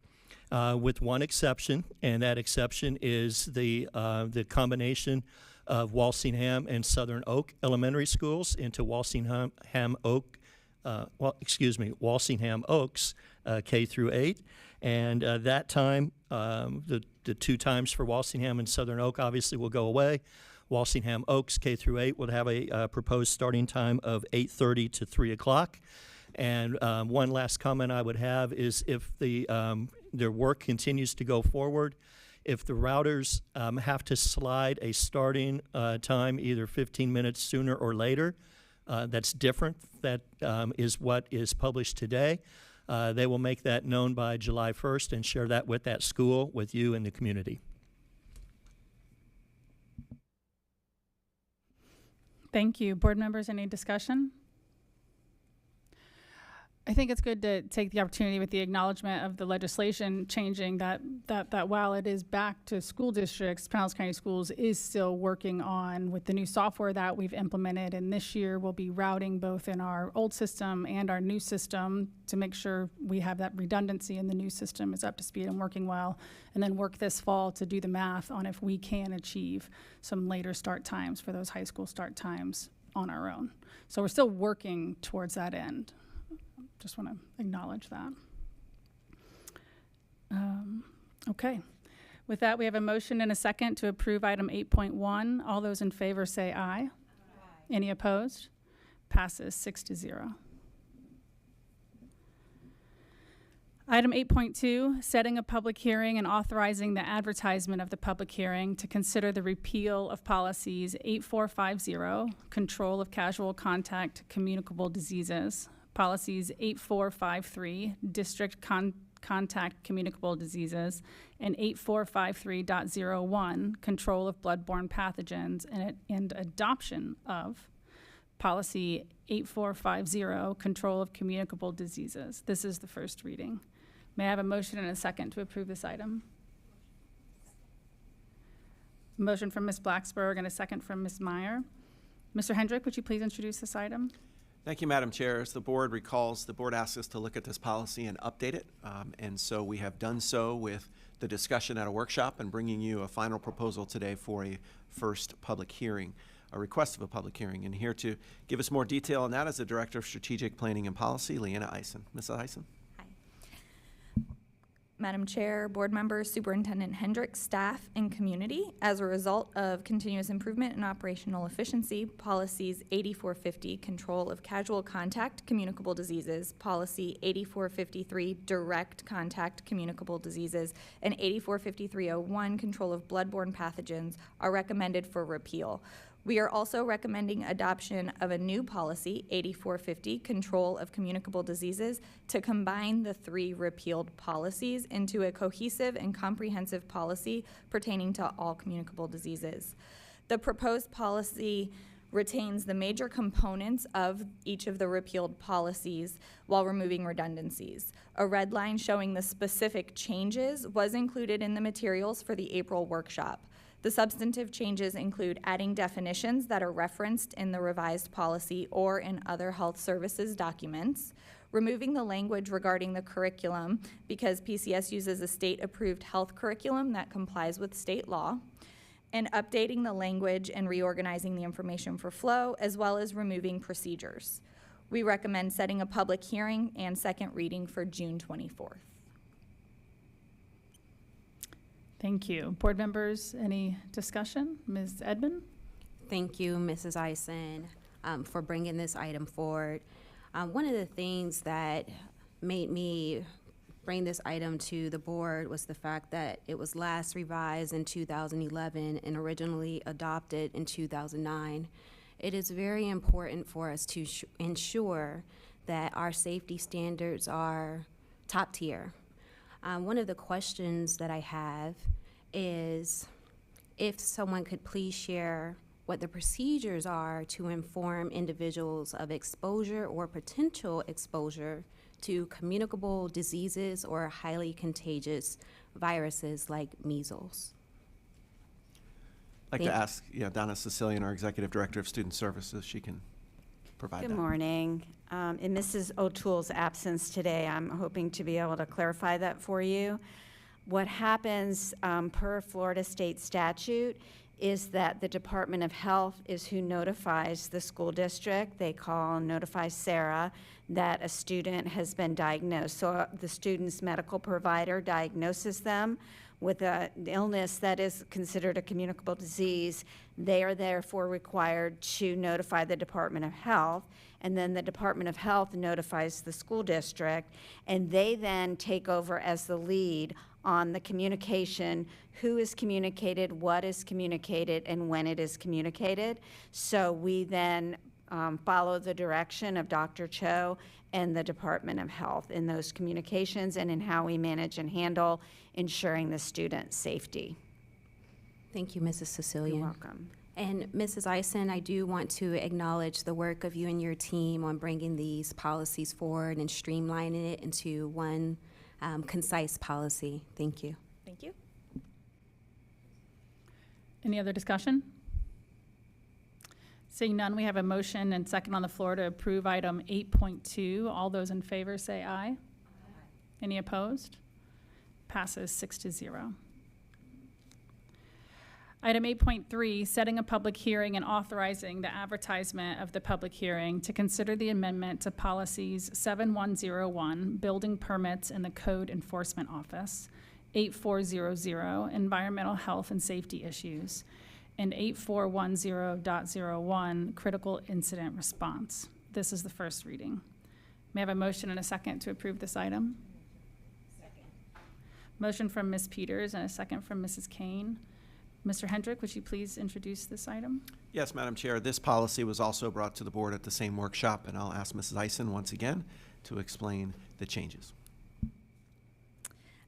With one exception, and that exception is the combination of Walsingham and Southern Oak Elementary Schools into Walsingham Oaks K through 8, and that time, the two times for Walsingham and Southern Oak obviously will go away. Walsingham Oaks K through 8 will have a proposed starting time of 8:30 to 3 o'clock. And one last comment I would have is if their work continues to go forward, if the routers have to slide a starting time either 15 minutes sooner or later, that's different. That is what is published today. They will make that known by July 1st and share that with that school, with you and the community. Thank you. Board members, any discussion? I think it's good to take the opportunity with the acknowledgement of the legislation changing that while it is back to school districts, Pinellas County Schools is still working on with the new software that we've implemented, and this year we'll be routing both in our old system and our new system to make sure we have that redundancy and the new system is up to speed and working well, and then work this fall to do the math on if we can achieve some later start times for those high school start times on our own. So we're still working towards that end. Just want to acknowledge that. Okay. With that, we have a motion and a second to approve item 8.1. All those in favor say aye. Aye. Any opposed? Passes 6-0. Item 8.2, setting a public hearing and authorizing the advertisement of the public hearing to consider the repeal of policies 8450, control of casual contact communicable diseases, policies 8453, district contact communicable diseases, and 8453.01, control of bloodborne pathogens, and adoption of policy 8450, control of communicable diseases. This is the first reading. May I have a motion and a second to approve this item? Motion from Ms. Blacksburg and a second from Ms. Meyer. Mr. Hendrick, would you please introduce this item? Thank you, Madam Chair. As the board recalls, the board asked us to look at this policy and update it, and so we have done so with the discussion at a workshop and bringing you a final proposal today for a first public hearing, a request of a public hearing. And here to give us more detail on that is the Director of Strategic Planning and Policy, Leanna Eisen. Ms. Eisen. Madam Chair, board members, Superintendent Hendricks, staff, and community, as a result of continuous improvement and operational efficiency, policies 8450, control of casual contact communicable diseases, policy 8453, direct contact communicable diseases, and 8453.01, control of bloodborne pathogens, are recommended for repeal. We are also recommending adoption of a new policy, 8450, Control of Communicable Diseases, to combine the 3 repealed policies into a cohesive and comprehensive policy pertaining to all communicable diseases. The proposed policy retains the major components of each of the repealed policies while removing redundancies. A red line showing the specific changes was included in the materials for the April workshop. The substantive changes include adding definitions that are referenced in the revised policy or in other health services documents, removing the language regarding the curriculum because PCS uses a state-approved health curriculum that complies with state law, and updating the language and reorganizing the information for flow, as well as removing procedures. We recommend setting a public hearing and second reading for June 24th. Thank you. Board members, any discussion? Ms. Edmond? Thank you, Mrs. Eisen, for bringing this item forward. One of the things that made me bring this item to the board was the fact that it was last revised in 2011 and originally adopted in 2009. It is very important for us to ensure that our safety standards are top tier. One of the questions that I have is if someone could please share what the procedures are to inform individuals of exposure or potential exposure to communicable diseases or highly contagious viruses like measles. I'd like to ask Donna Sicilian, our Executive Director of Student Services. She can provide that. Good morning. In Mrs. O'Toole's absence today, I'm hoping to be able to clarify that for you. What happens per Florida state statute is that the Department of Health is who notifies the school district. They call and notify Sarah that a student has been diagnosed. So the student's medical provider diagnoses them with an illness that is considered a communicable disease. They are therefore required to notify the Department of Health, and then the Department of Health notifies the school district, and they then take over as the lead on the communication, who is communicated, what is communicated, and when it is communicated. So we then follow the direction of Dr. Cho and the Department of Health in those communications and in how we manage and handle ensuring the student's safety. Thank you, Mrs. Sicilian. You're welcome. And Mrs. Eisen, I do want to acknowledge the work of you and your team on bringing these policies forward and streamlining it into one concise policy. Thank you. Thank you. Any other discussion? Seeing none, we have a motion and second on the floor to approve item 8.2. All those in favor say aye. Aye. Any opposed? Passes 6-0. Item 8.3, setting a public hearing and authorizing the advertisement of the public hearing to consider the amendment to policies 7101, building permits in the Code Enforcement Office, 8400, environmental health and safety issues, and 8410.01, critical incident response. This is the first reading. May I have a motion and a second to approve this item? Second. Motion from Ms. Peters and a second from Mrs. Kane. Mr. Hendrick, would you please introduce this item? Yes, Madam Chair. This policy was also brought to the board at the same workshop, and I'll ask Mrs. Eisen once again to explain the changes.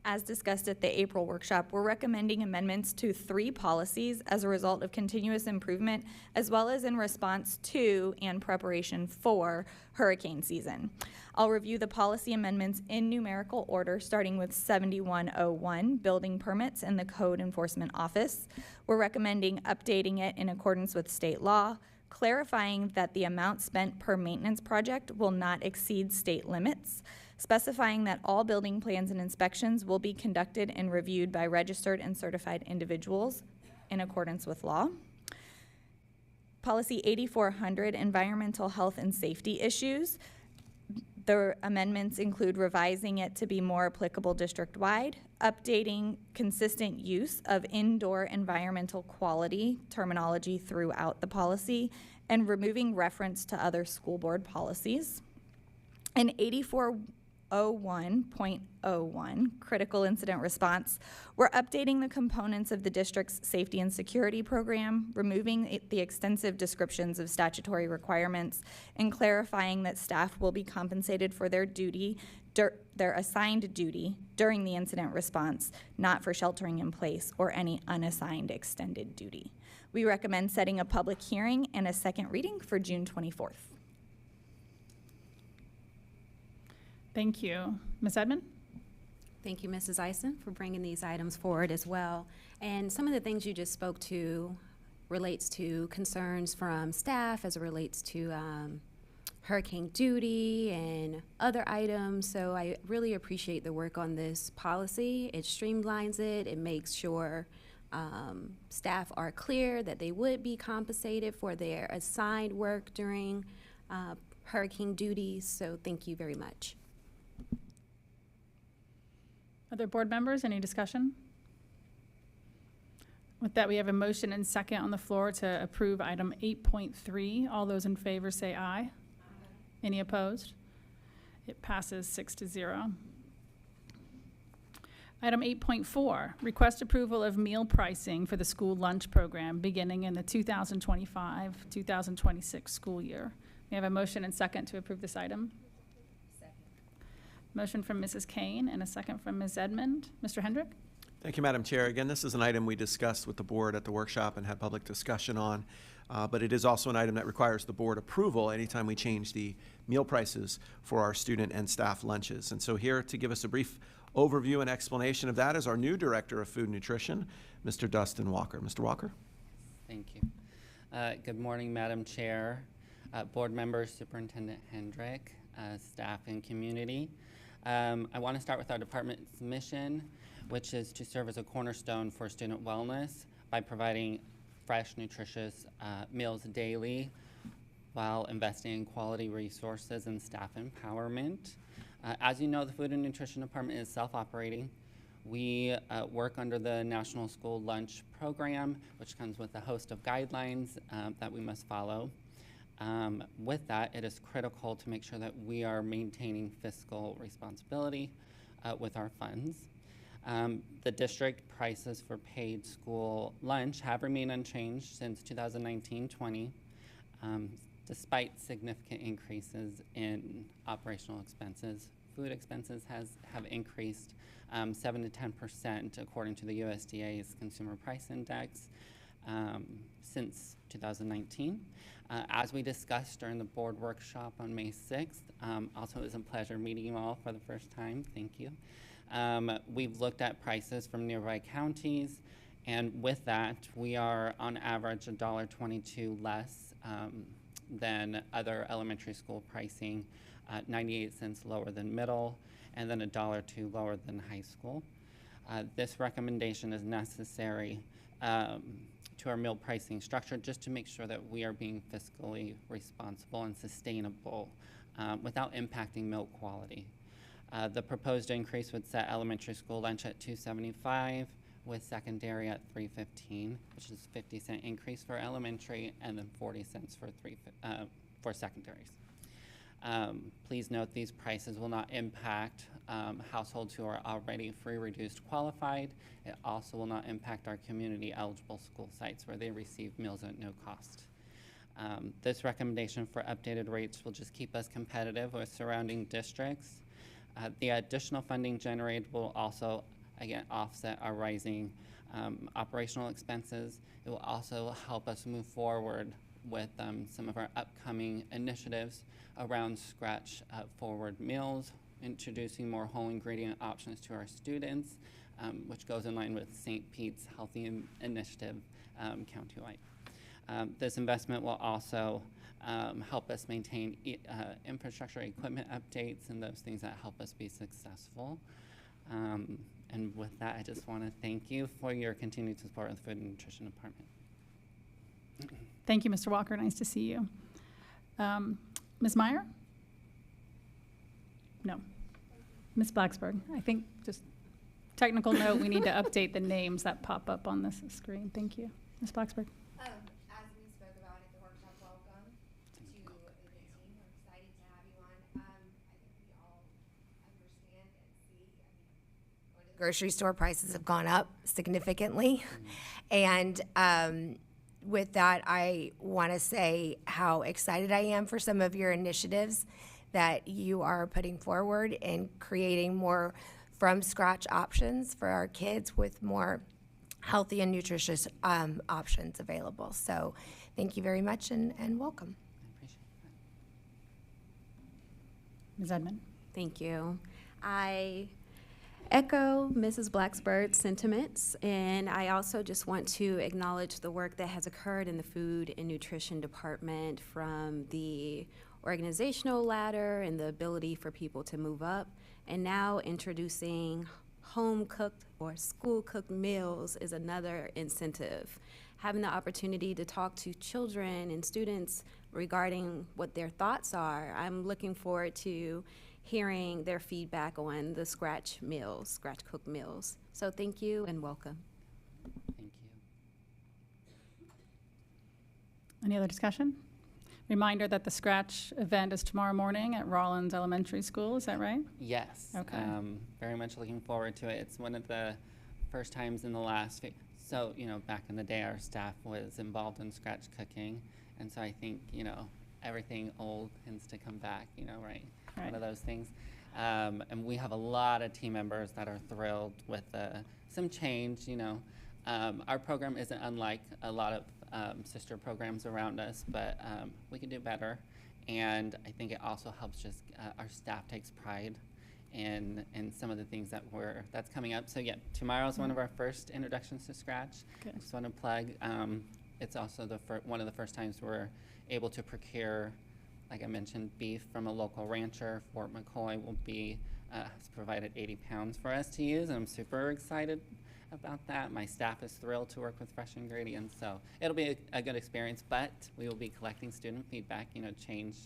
As discussed at the April workshop, we're recommending amendments to 3 policies as a result of continuous improvement, as well as in response to and preparation for hurricane season. I'll review the policy amendments in numerical order, starting with 7101, building permits in the Code Enforcement Office. We're recommending updating it in accordance with state law, clarifying that the amount spent per maintenance project will not exceed state limits, specifying that all building plans and inspections will be conducted and reviewed by registered and certified individuals in accordance with law. Policy 8400, environmental health and safety issues. The amendments include revising it to be more applicable district-wide, updating consistent use of indoor environmental quality terminology throughout the policy, and removing reference to other school board policies. And 84 01.01, critical incident response, we're updating the components of the district's safety and security program, removing the extensive descriptions of statutory requirements, and clarifying that staff will be compensated for their duty, their assigned duty during the incident response, not for sheltering in place or any unassigned extended duty. We recommend setting a public hearing and a second reading for June 24th. Thank you. Ms. Edmond? Thank you, Mrs. Eisen, for bringing these items forward as well. And some of the things you just spoke to relates to concerns from staff as it relates to hurricane duty and other items. So I really appreciate the work on this policy. It streamlines it. It makes sure staff are clear that they would be compensated for their assigned work during hurricane duties. So thank you very much. Other board members, any discussion? With that, we have a motion and second on the floor to approve item 8.3. All those in favor say aye. Any opposed? It passes 6-0. Item 8.4, request approval of meal pricing for the school lunch program beginning in the 2025-2026 school year. We have a motion and second to approve this item. Motion from Mrs. Kane and a second from Ms. Edmond. Mr. Hendrick? Thank you, Madam Chair. Again, this is an item we discussed with the board at the workshop and had public discussion on, but it is also an item that requires the board approval anytime we change the meal prices for our student and staff lunches. And so here to give us a brief overview and explanation of that is our new Director of Food and Nutrition, Mr. Dustin Walker. Mr. Walker? Thank you. Good morning, Madam Chair, board members, Superintendent Hendrick, staff and community. I want to start with our department's mission, which is to serve as a cornerstone for student wellness by providing fresh, nutritious meals daily while investing in quality resources and staff empowerment. As you know, the Food and Nutrition Department is self-operating. We work under the National School Lunch Program, which comes with a host of guidelines that we must follow. With that, it is critical to make sure that we are maintaining fiscal responsibility with our funds. The district prices for paid school lunch have remained unchanged since 2019-20, despite significant increases in operational expenses. Food expenses have increased 7 to 10% according to the USDA's Consumer Price Index since 2019. As we discussed during the board workshop on May 6th, also it was a pleasure meeting you all for the first time. Thank you. We've looked at prices from nearby counties, and with that, we are on average $1.22 less than other elementary school pricing, 98 cents lower than middle, and then $1.02 lower than high school. This recommendation is necessary to our meal pricing structure just to make sure that we are being fiscally responsible and sustainable without impacting milk quality. The proposed increase would set elementary school lunch at $2.75 with secondary at $3.15, which is a 50-cent increase for elementary and then 40 cents for secondaries. Please note these prices will not impact households who are already free, reduced, qualified. It also will not impact our community eligible school sites where they receive meals at no cost. This recommendation for updated rates will just keep us competitive with surrounding districts. The additional funding generated will also, again, offset our rising operational expenses. It will also help us move forward with some of our upcoming initiatives around scratch forward meals, introducing more whole ingredient options to our students, which goes in line with St. Pete's Healthy Initiative countywide. This investment will also help us maintain infrastructure equipment updates and those things that help us be successful. And with that, I just want to thank you for your continued support of the Food and Nutrition Department. Thank you, Mr. Walker. Nice to see you. Ms. Meyer? No. Ms. Blacksburg. I think just technical note, we need to update the names that pop up on this screen. Thank you. Ms. Blacksburg. As we spoke about at the workshop, welcome to the team. We're excited to have you on. I think we all understand grocery store prices have gone up significantly. And with that, I want to say how excited I am for some of your initiatives that you are putting forward in creating more from scratch options for our kids with more healthy and nutritious options available. So thank you very much and welcome. Ms. Edmond. Thank you. I echo Mrs. Blacksbird's sentiments, and I also just want to acknowledge the work that has occurred in the Food and Nutrition Department, from the organizational ladder and the ability for people to move up, and now introducing home-cooked or school-cooked meals is another incentive. Having the opportunity to talk to children and students regarding what their thoughts are, I'm looking forward to hearing their feedback on the scratch cooked meals. So thank you and welcome. Thank you. Any other discussion? Reminder that the Scratch event is tomorrow morning at Rollins Elementary School, is that right? Yes. Okay. Very much looking forward to it. It's one of the first times in the last so, back in the day, our staff was involved in scratch cooking. And so I think, everything old tends to come back, right? One of those things. And we have a lot of team members that are thrilled with some change, Our program isn't unlike a lot of sister programs around us, but we can do better. And I think it also helps just our staff takes pride in some of the things that's coming up. So yeah, tomorrow is one of our first introductions to Scratch. Good. I just want to plug. It's also one of the first times we're able to procure, like I mentioned, beef from a local rancher. Fort McCoy will be has provided 80 pounds for us to use, and I'm super excited about that. My staff is thrilled to work with fresh ingredients, so it'll be a good experience, but we will be collecting student feedback. Change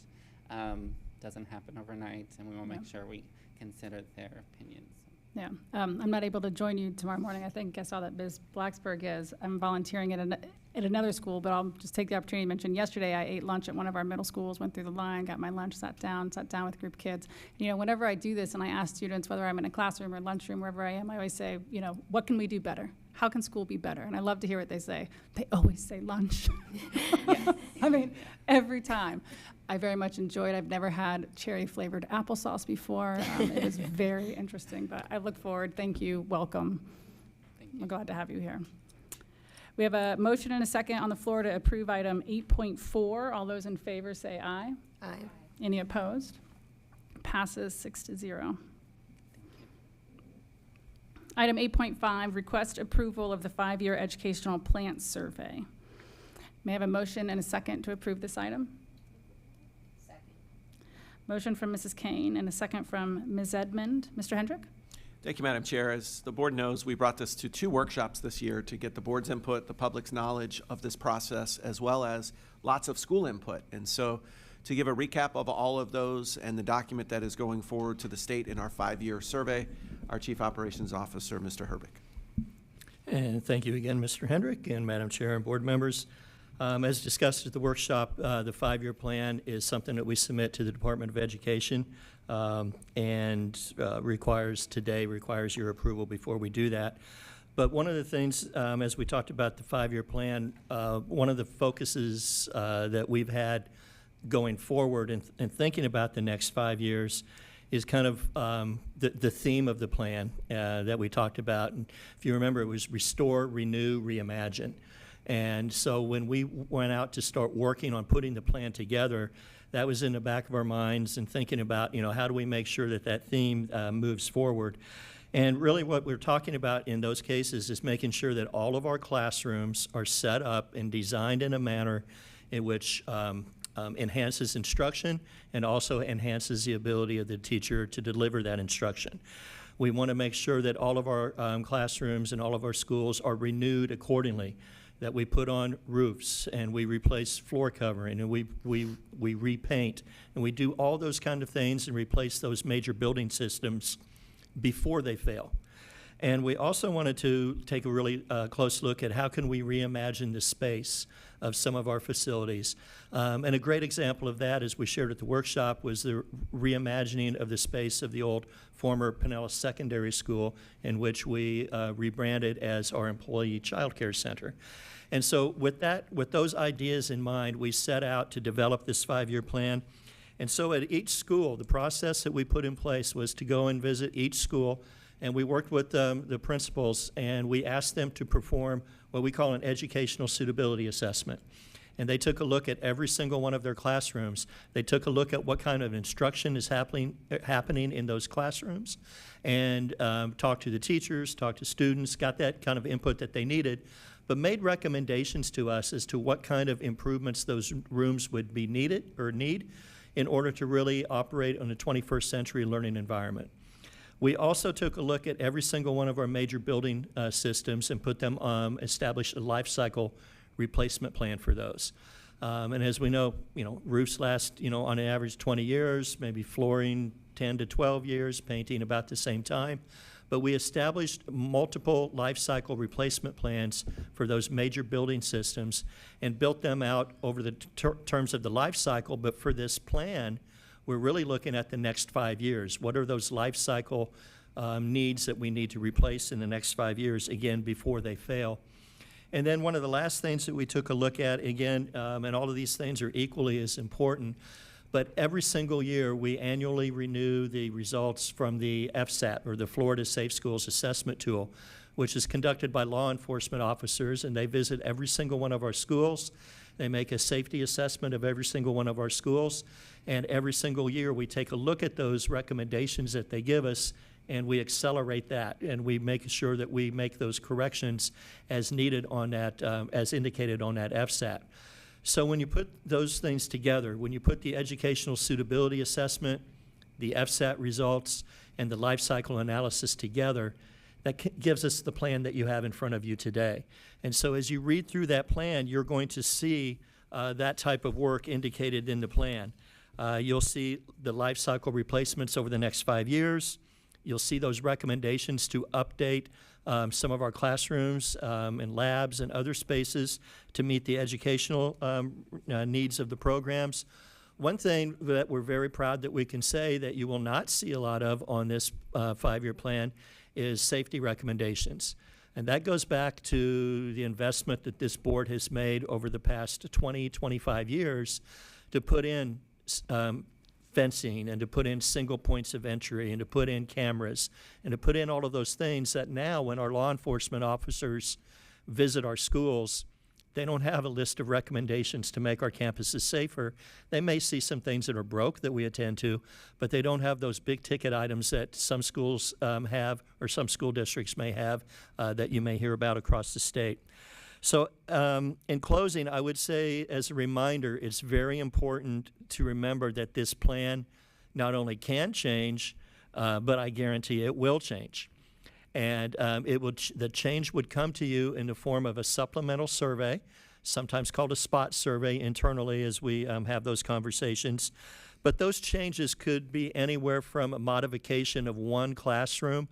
doesn't happen overnight, and we will make sure we consider their opinions. Yeah, I'm not able to join you tomorrow morning. I think I saw that Ms. Blacksburg is. I'm volunteering at another school, but I'll just take the opportunity to mention yesterday I ate lunch at one of our middle schools, went through the line, got my lunch, sat down with a group of kids. Whenever I do this and I ask students, whether I'm in a classroom or lunchroom, wherever I am, I always say, what can we do better? How can school be better? And I love to hear what they say. They always say lunch. I mean, every time. I very much enjoyed. I've never had cherry-flavored applesauce before. It was very interesting, but I look forward. Thank you. Welcome. Thank you. I'm glad to have you here. We have a motion and a second on the floor to approve item 8.4. All those in favor say aye. Aye. Any opposed? Passes 6-0. Item 8.5, request approval of the 5-year educational plant survey. May I have a motion and a second to approve this item? Second. Motion from Mrs. Kane and a second from Ms. Edmond. Mr. Hendrick? Thank you, Madam Chair. As the board knows, we brought this to 2 workshops this year to get the board's input, the public's knowledge of this process, as well as lots of school input. And so to give a recap of all of those and the document that is going forward to the state in our 5-year survey, our Chief Operations Officer, Mr. Herbick. And thank you again, Mr. Hendrick and Madam Chair and board members. As discussed at the workshop, the 5-year plan is something that we submit to the Department of Education and requires your approval before we do that. But one of the things, as we talked about the 5-year plan, one of the focuses that we've had going forward and thinking about the next 5 years is kind of the theme of the plan that we talked about. And if you remember, it was restore, renew, reimagine. And so when we went out to start working on putting the plan together, that was in the back of our minds and thinking about, how do we make sure that that theme moves forward. And really what we're talking about in those cases is making sure that all of our classrooms are set up and designed in a manner in which enhances instruction and also enhances the ability of the teacher to deliver that instruction. We want to make sure that all of our classrooms and all of our schools are renewed accordingly, that we put on roofs and we replace floor covering and we repaint and we do all those kind of things and replace those major building systems before they fail. And we also wanted to take a really close look at how can we reimagine the space of some of our facilities. And a great example of that, as we shared at the workshop, was the reimagining of the space of the old former Pinellas Secondary School, in which we rebranded as our Employee Child Care Center. And so with those ideas in mind, we set out to develop this 5-year plan. And so at each school, the process that we put in place was to go and visit each school, and we worked with the principals, and we asked them to perform what we call an educational suitability assessment. And they took a look at every single one of their classrooms. They took a look at what kind of instruction is happening in those classrooms, and talked to the teachers, talked to students, got that kind of input that they needed, but made recommendations to us as to what kind of improvements those rooms would be needed or need in order to really operate in a 21st century learning environment. We also took a look at every single one of our major building systems and put them established a life cycle replacement plan for those. And as we know, roofs last, on average 20 years, maybe flooring 10 to 12 years, painting about the same time. But we established multiple life cycle replacement plans for those major building systems and built them out over the terms of the life cycle. But for this plan, we're really looking at the next 5 years. What are those life cycle needs that we need to replace in the next 5 years, again, before they fail? And then one of the last things that we took a look at, again, and all of these things are equally as important, but every single year we annually renew the results from the FSAT, or the Florida Safe Schools Assessment Tool, which is conducted by law enforcement officers, and they visit every single one of our schools. They make a safety assessment of every single one of our schools, and every single year we take a look at those recommendations that they give us, and we accelerate that, and we make sure that we make those corrections as needed on that, as indicated on that FSAT. So when you put those things together, when you put the educational suitability assessment, the FSAT results, and the life cycle analysis together, that gives us the plan that you have in front of you today. And so as you read through that plan, you're going to see that type of work indicated in the plan. You'll see the life cycle replacements over the next 5 years. You'll see those recommendations to update some of our classrooms and labs and other spaces to meet the educational needs of the programs. One thing that we're very proud that we can say that you will not see a lot of on this 5-year plan is safety recommendations. And that goes back to the investment that this board has made over the past 20, 25 years to put in fencing and to put in single points of entry and to put in cameras and to put in all of those things that now when our law enforcement officers visit our schools, they don't have a list of recommendations to make our campuses safer. They may see some things that are broke that we attend to, but they don't have those big ticket items that some schools have or some school districts may have that you may hear about across the state. So in closing, I would say as a reminder, it's very important to remember that this plan not only can change, but I guarantee it will change. And the change would come to you in the form of a supplemental survey, sometimes called a spot survey internally as we have those conversations. But those changes could be anywhere from a modification of one classroom.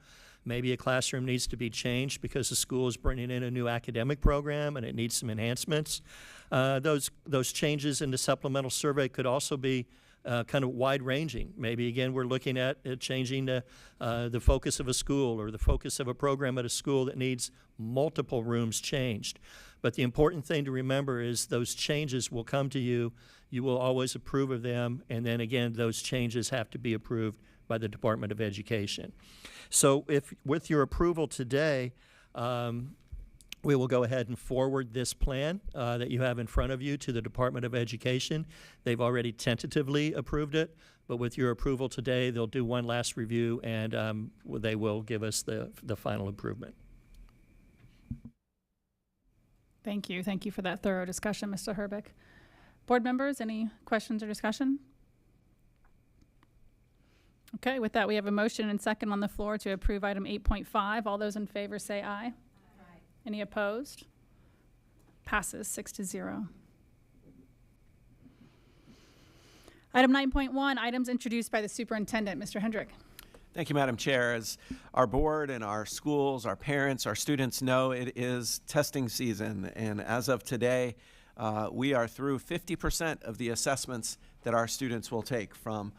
Maybe a classroom needs to be changed because the school is bringing in a new academic program and it needs some enhancements. Those changes in the supplemental survey could also be kind of wide-ranging. Maybe, again, we're looking at changing the focus of a school or the focus of a program at a school that needs multiple rooms changed. But the important thing to remember is those changes will come to you. You will always approve of them, and then, again, those changes have to be approved by the Department of Education. So if, with your approval today, we will go ahead and forward this plan that you have in front of you to the Department of Education. They've already tentatively approved it, but with your approval today, they'll do one last review and they will give us the final improvement. Thank you. Thank you for that thorough discussion, Mr. Herbeck. Board members, any questions or discussion? Okay, with that, we have a motion and second on the floor to approve item 8.5. All those in favor say aye. Any opposed? Passes 6-0. Item 9.1, items introduced by the superintendent. Mr. Hendrick. Thank you, Madam Chair. As our board and our schools, our parents, our students know, it is testing season. And as of today, we are through 50% of the assessments that our students will take, from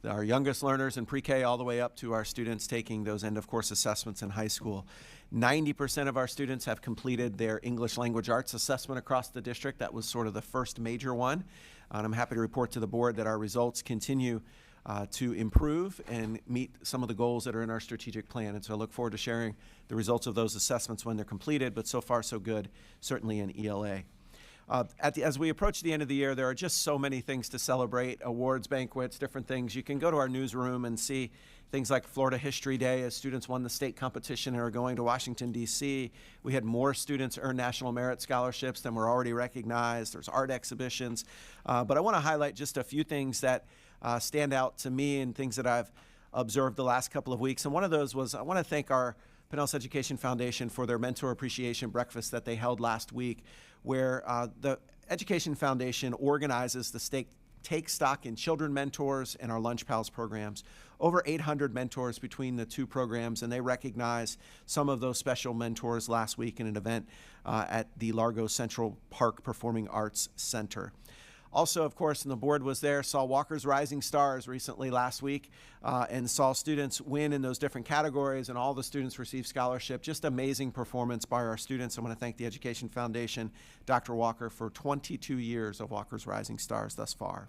our youngest learners in pre-K all the way up to our students taking those end-of-course assessments in high school. 90% of our students have completed their English language arts assessment across the district. That was sort of the first major one. And I'm happy to report to the board that our results continue to improve and meet some of the goals that are in our strategic plan. And so I look forward to sharing the results of those assessments when they're completed, but so far so good, certainly in ELA. As we approach the end of the year, there are just so many things to celebrate, awards, banquets, different things. You can go to our newsroom and see things like Florida History Day, as students won the state competition and are going to Washington, D.C. We had more students earn National Merit Scholarships than were already recognized. There's art exhibitions. But I want to highlight just a few things that stand out to me and things that I've observed the last couple of weeks. And one of those was, I want to thank our Pinellas Education Foundation for their Mentor Appreciation Breakfast that they held last week, where the Education Foundation organizes the state Take Stock in Children Mentors and our Lunch Pals programs. Over 800 mentors between the two programs, and they recognize some of those special mentors last week in an event at the Largo Central Park Performing Arts Center. Also, of course, and the board was there, saw Walker's Rising Stars recently last week, and saw students win in those different categories, and all the students receive scholarship. Just amazing performance by our students. I want to thank the Education Foundation, Dr. Walker, for 22 years of Walker's Rising Stars thus far.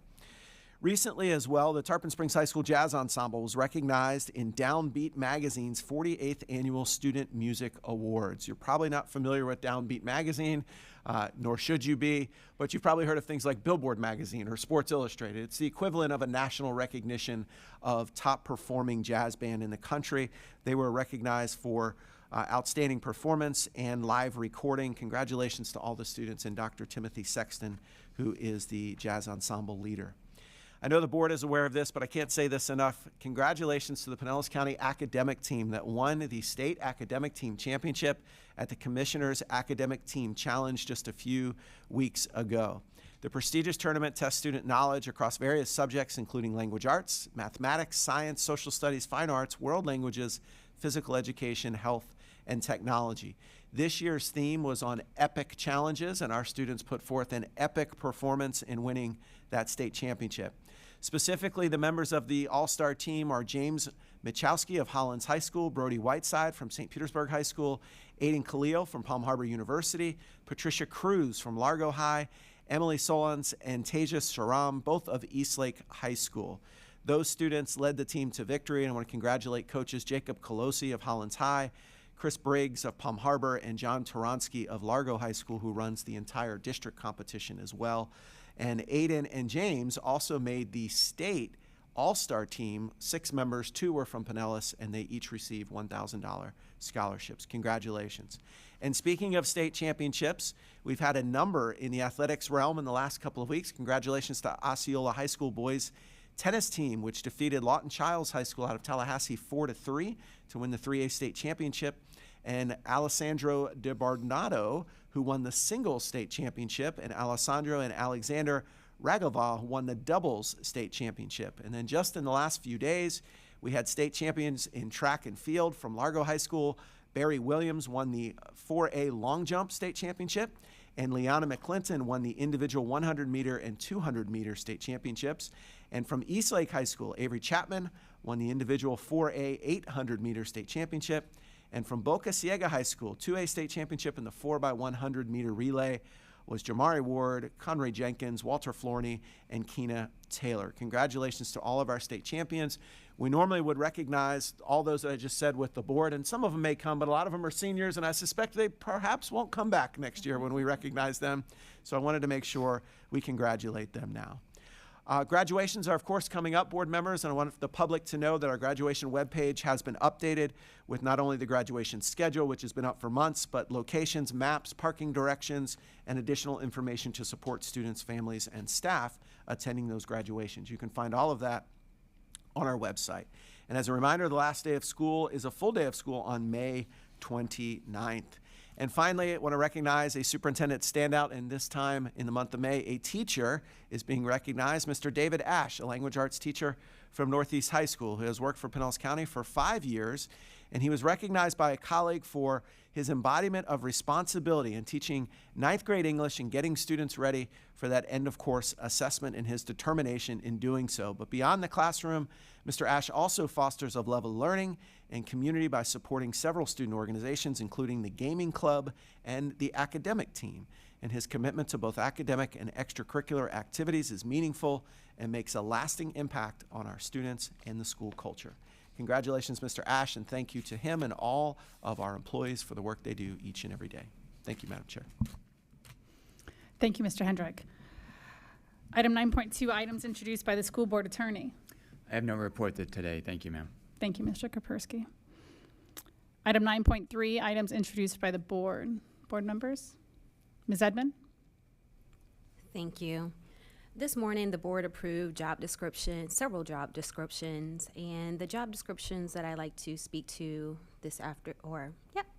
Recently as well, the Tarpon Springs High School Jazz Ensemble was recognized in Downbeat Magazine's 48th Annual Student Music Awards. You're probably not familiar with Downbeat Magazine, nor should you be, but you've probably heard of things like Billboard Magazine or Sports Illustrated. It's the equivalent of a national recognition of top performing jazz band in the country. They were recognized for outstanding performance and live recording. Congratulations to all the students and Dr. Timothy Sexton, who is the jazz ensemble leader. I know the board is aware of this, but I can't say this enough. Congratulations to the Pinellas County Academic Team that won the State Academic Team Championship at the Commissioner's Academic Team Challenge just a few weeks ago. The prestigious tournament tests student knowledge across various subjects, including language arts, mathematics, science, social studies, fine arts, world languages, physical education, health, and technology. This year's theme was on epic challenges, and our students put forth an epic performance in winning that state championship. Specifically, the members of the all-star team are James Michowski of Hollins High School, Brody Whiteside from St. Petersburg High School, Aiden Khalil from Palm Harbor University, Patricia Cruz from Largo High, Emily Solons and Tejas Sharam, both of Eastlake High School. Those students led the team to victory, and I want to congratulate coaches Jacob Colosi of Hollins High, Chris Briggs of Palm Harbor, and John Toronsky of Largo High School, who runs the entire district competition as well. And Aiden and James also made the state all-star team, 6 members, 2 were from Pinellas, and they each received $1,000 scholarships. Congratulations. And speaking of state championships, we've had a number in the athletics realm in the last couple of weeks. Congratulations to Osceola High School boys tennis team, which defeated Lawton Childs High School out of Tallahassee 4-3 to win the 3A state championship. And Alessandro DiBarnado, who won the singles state championship, and Alessandro and Alexander Ragoval won the doubles state championship. And then just in the last few days, we had state champions in track and field from Largo High School. Barry Williams won the 4A long jump state championship, and Liana McClinton won the individual 100-meter and 200-meter state championships. And from Eastlake High School, Avery Chapman won the individual 4A 800-meter state championship. And from Boca Ciega High School, 2A state championship in the 4x100-meter relay was Jamari Ward, Conray Jenkins, Walter Florney, and Keena Taylor. Congratulations to all of our state champions. We normally would recognize all those that I just said with the board, and some of them may come, but a lot of them are seniors, and I suspect they perhaps won't come back next year when we recognize them. So I wanted to make sure we congratulate them now. Graduations are, of course, coming up, board members, and I want the public to know that our graduation webpage has been updated with not only the graduation schedule, which has been up for months, but locations, maps, parking directions, and additional information to support students, families, and staff attending those graduations. You can find all of that on our website. And as a reminder, the last day of school is a full day of school on May 29th. And finally, I want to recognize a superintendent standout, and this time in the month of May, a teacher is being recognized, Mr. David Ash, a language arts teacher from Northeast High School who has worked for Pinellas County for 5 years, and he was recognized by a colleague for his embodiment of responsibility in teaching 9th grade English and getting students ready for that end of course assessment and his determination in doing so. But beyond the classroom, Mr. Ash also fosters a love of learning and community by supporting several student organizations, including the Gaming Club and the academic team. And his commitment to both academic and extracurricular activities is meaningful and makes a lasting impact on our students and the school culture. Congratulations, Mr. Ash, and thank you to him and all of our employees for the work they do each and every day. Thank you, Madam Chair. Thank you, Mr. Hendrick. Item 9.2, items introduced by the school board attorney. I have no report today. Thank you, ma'am. Thank you, Mr. Kapersky. Item 9.3, items introduced by the board. Board members? Ms. Edmond? Thank you. This morning, the board approved several job descriptions, and the job descriptions that I like to speak to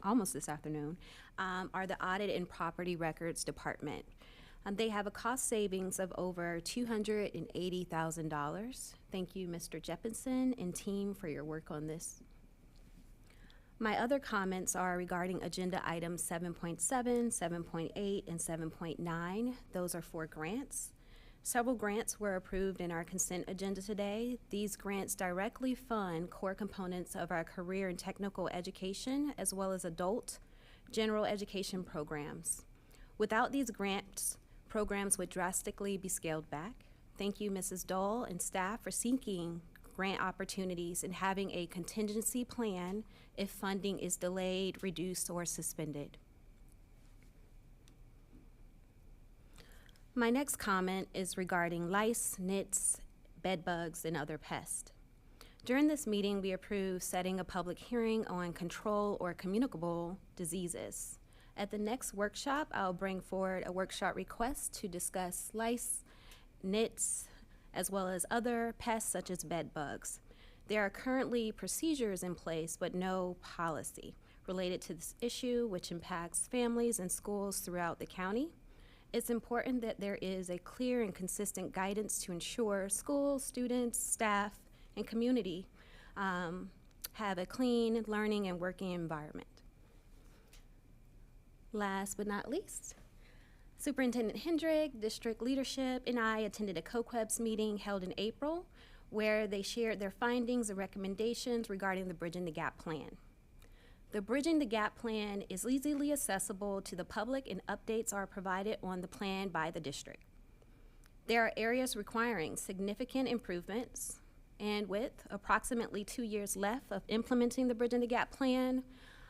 almost this afternoon, are the Audit and Property Records Department. They have a cost savings of over $280,000. Thank you, Mr. Jeppinson and team, for your work on this. My other comments are regarding agenda items 7.7, 7.8, and 7.9. Those are for grants. Several grants were approved in our consent agenda today. These grants directly fund core components of our career and technical education, as well as adult general education programs. Without these grants, programs would drastically be scaled back. Thank you, Mrs. Dole and staff, for seeking grant opportunities and having a contingency plan if funding is delayed, reduced, or suspended. My next comment is regarding lice, nits, bed bugs, and other pests. During this meeting, we approved setting a public hearing on control or communicable diseases. At the next workshop, I'll bring forward a workshop request to discuss lice, nits, as well as other pests such as bed bugs. There are currently procedures in place, but no policy related to this issue, which impacts families and schools throughout the county. It's important that there is a clear and consistent guidance to ensure schools, students, staff, and community have a clean learning and working environment. Last but not least, Superintendent Hendrick, district leadership, and I attended a COQUEBS meeting held in April where they shared their findings and recommendations regarding the Bridging the Gap plan. The Bridging the Gap plan is easily accessible to the public, and updates are provided on the plan by the district. There are areas requiring significant improvements, and with approximately 2 years left of implementing the Bridging the Gap plan,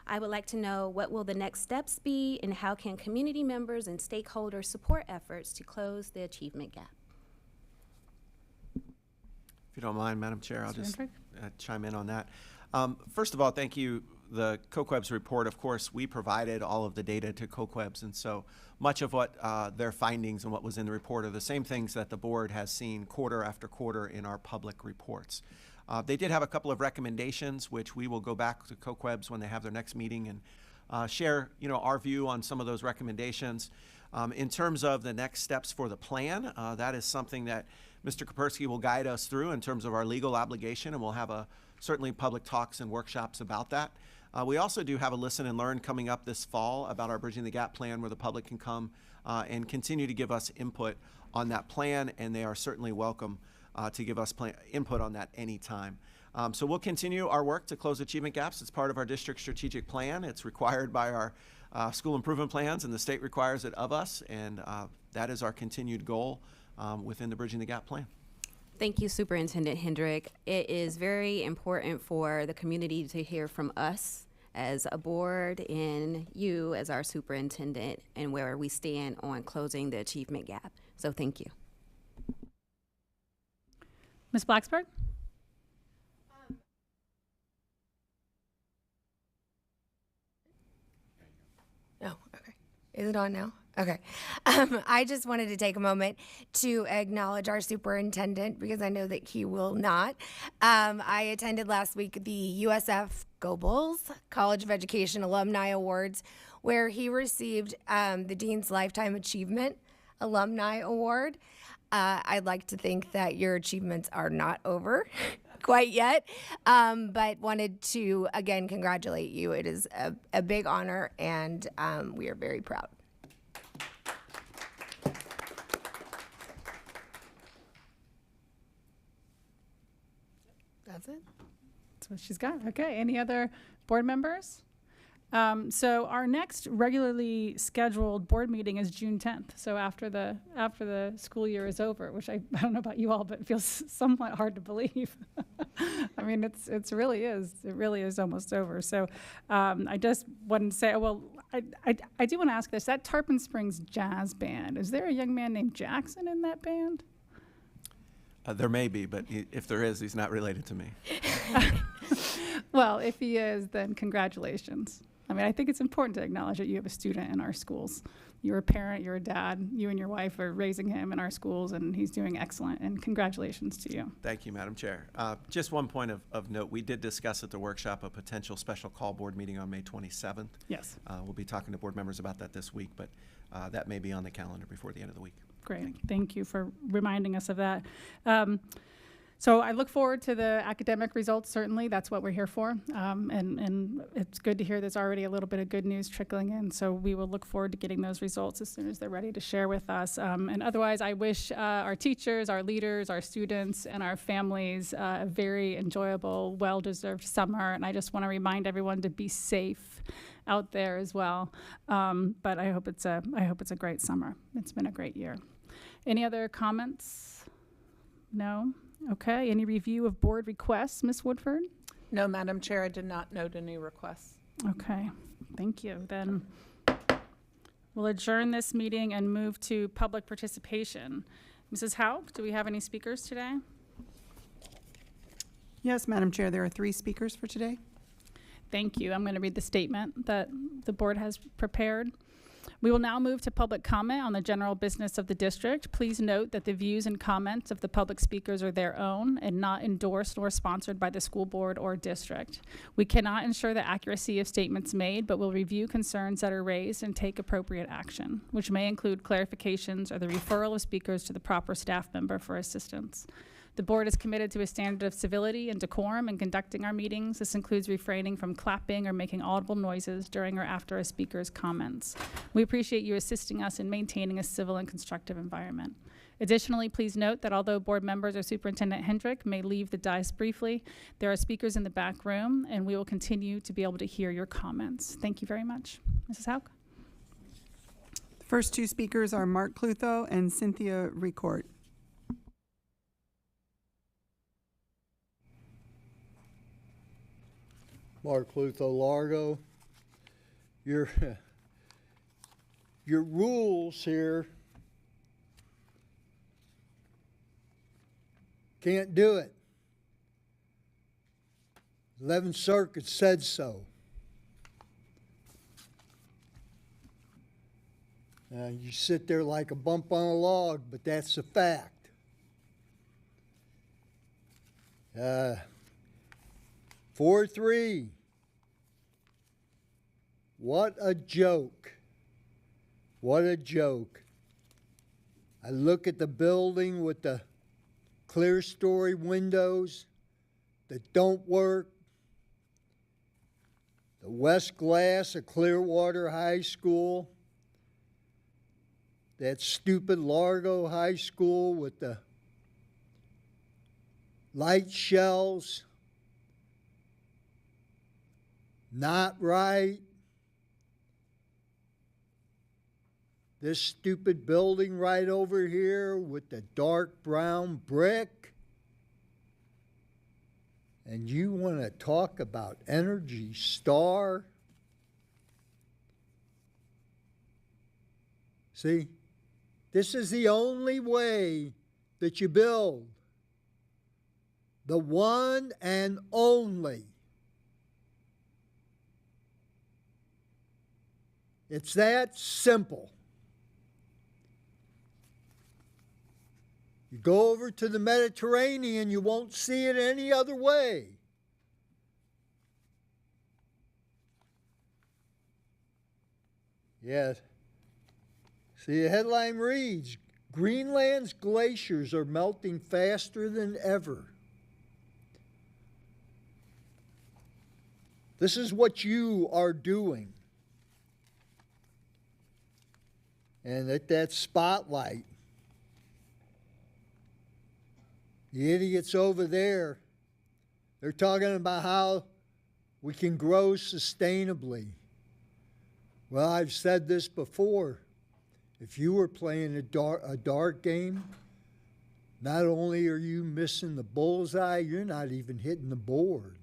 I would like to know what will the next steps be and how can community members and stakeholders support efforts to close the achievement gap. If you don't mind, Madam Chair, I'll just chime in on that. First of all, thank you. The COQUEBS report, of course, we provided all of the data to COQUEBS, and so much of what their findings and what was in the report are the same things that the board has seen quarter after quarter in our public reports. They did have a couple of recommendations, which we will go back to COQUEBS when they have their next meeting and share, our view on some of those recommendations. In terms of the next steps for the plan, that is something that Mr. Kapersky will guide us through in terms of our legal obligation, and we'll have certainly public talks and workshops about that. We also do have a listen and learn coming up this fall about our Bridging the Gap plan, where the public can come and continue to give us input on that plan, and they are certainly welcome to give us input on that anytime. So we'll continue our work to close achievement gaps. It's part of our district strategic plan. It's required by our school improvement plans, and the state requires it of us, and that is our continued goal within the Bridging the Gap plan. Thank you, Superintendent Hendrick. It is very important for the community to hear from us as a board and you as our superintendent and where we stand on closing the achievement gap. So thank you. Ms. Blacksburg? Oh, okay. Is it on now? Okay. I just wanted to take a moment to acknowledge our superintendent because I know that he will not. I attended last week the USF Go Bulls College of Education Alumni Awards, where he received the Dean's Lifetime Achievement Alumni Award. I'd like to think that your achievements are not over quite yet, but wanted to, again, congratulate you. It is a big honor, and we are very proud. That's it. That's what she's got. Okay, any other board members? So our next regularly scheduled board meeting is June 10th. So after the school year is over, which I don't know about you all, but it feels somewhat hard to believe. I mean, it really is almost over. So I just wanted to say, well, I do want to ask this, that Tarpon Springs Jazz Band, is there a young man named Jackson in that band? There may be, but if there is, he's not related to me. Well, if he is, then congratulations. I mean, I think it's important to acknowledge that you have a student in our schools. You're a parent, you're a dad, you and your wife are raising him in our schools, and he's doing excellent, and congratulations to you. Thank you, Madam Chair. Just one point of note, we did discuss at the workshop a potential special call board meeting on May 27th. Yes. We'll be talking to board members about that this week, but that may be on the calendar before the end of the week. Great. Thank you for reminding us of that. So I look forward to the academic results, certainly. That's what we're here for. And it's good to hear there's already a little bit of good news trickling in. So we will look forward to getting those results as soon as they're ready to share with us. And otherwise, I wish our teachers, our leaders, our students, and our families a very enjoyable, well-deserved summer. And I just want to remind everyone to be safe out there as well. But I hope it's a great summer. It's been a great year. Any other comments? No? Okay, any review of board requests, Ms. Woodford? No, Madam Chair, I did not note any requests. Okay, thank you. Then we'll adjourn this meeting and move to public participation. Mrs. Haupt, do we have any speakers today? Yes, Madam Chair, there are 3 speakers for today. Thank you. I'm going to read the statement that the board has prepared. We will now move to public comment on the general business of the district. Please note that the views and comments of the public speakers are their own and not endorsed or sponsored by the school board or district. We cannot ensure the accuracy of statements made, but will review concerns that are raised and take appropriate action, which may include clarifications or the referral of speakers to the proper staff member for assistance. The board is committed to a standard of civility and decorum in conducting our meetings. This includes refraining from clapping or making audible noises during or after a speaker's comments. We appreciate you assisting us in maintaining a civil and constructive environment. Additionally, please note that although board members or Superintendent Hendrick may leave the dais briefly, there are speakers in the back room, and we will continue to be able to hear your comments. Thank you very much. Mrs. Hauk? The first 2 speakers are Mark Clutho and Cynthia Ricourt. Mark Lutho Largo, your rules here can't do it. 11th Circuit said so. You sit there like a bump on a log, but that's a fact. 4-3. What a joke. What a joke. I look at the building with the clear story windows that don't work. The west glass of Clearwater High School. That stupid Largo High School with the light shells. Not right. This stupid building right over here with the dark brown brick. And you want to talk about Energy Star? See, this is the only way that you build. The one and only. It's that simple. You go over to the Mediterranean, you won't see it any other way. Yeah. See, the headline reads, Greenland's glaciers are melting faster than ever. This is what you are doing. And at that spotlight, the idiots over there, they're talking about how we can grow sustainably. Well, I've said this before. If you were playing a dart game, not only are you missing the bullseye, you're not even hitting the board.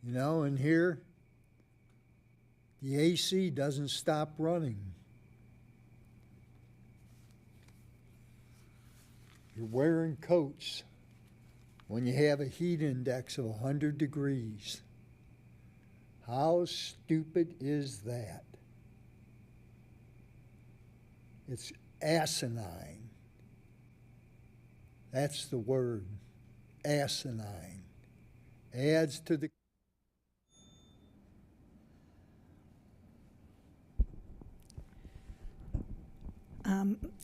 You know, and here, the AC doesn't stop running. You're wearing coats when you have a heat index of 100 degrees. How stupid is that? It's asinine. That's the word, asinine. Adds to the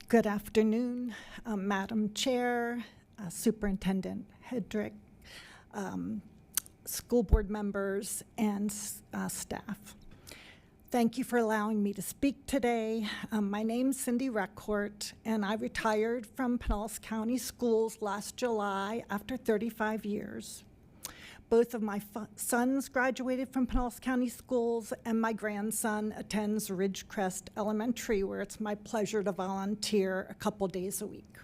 Good afternoon, Madam Chair, Superintendent Hendrick, school board members, and staff. Thank you for allowing me to speak today. My name's Cindy Reckcourt, and I retired from Pinellas County Schools last July after 35 years. Both of my sons graduated from Pinellas County Schools, and my grandson attends Ridgecrest Elementary, where it's my pleasure to volunteer a couple days a week.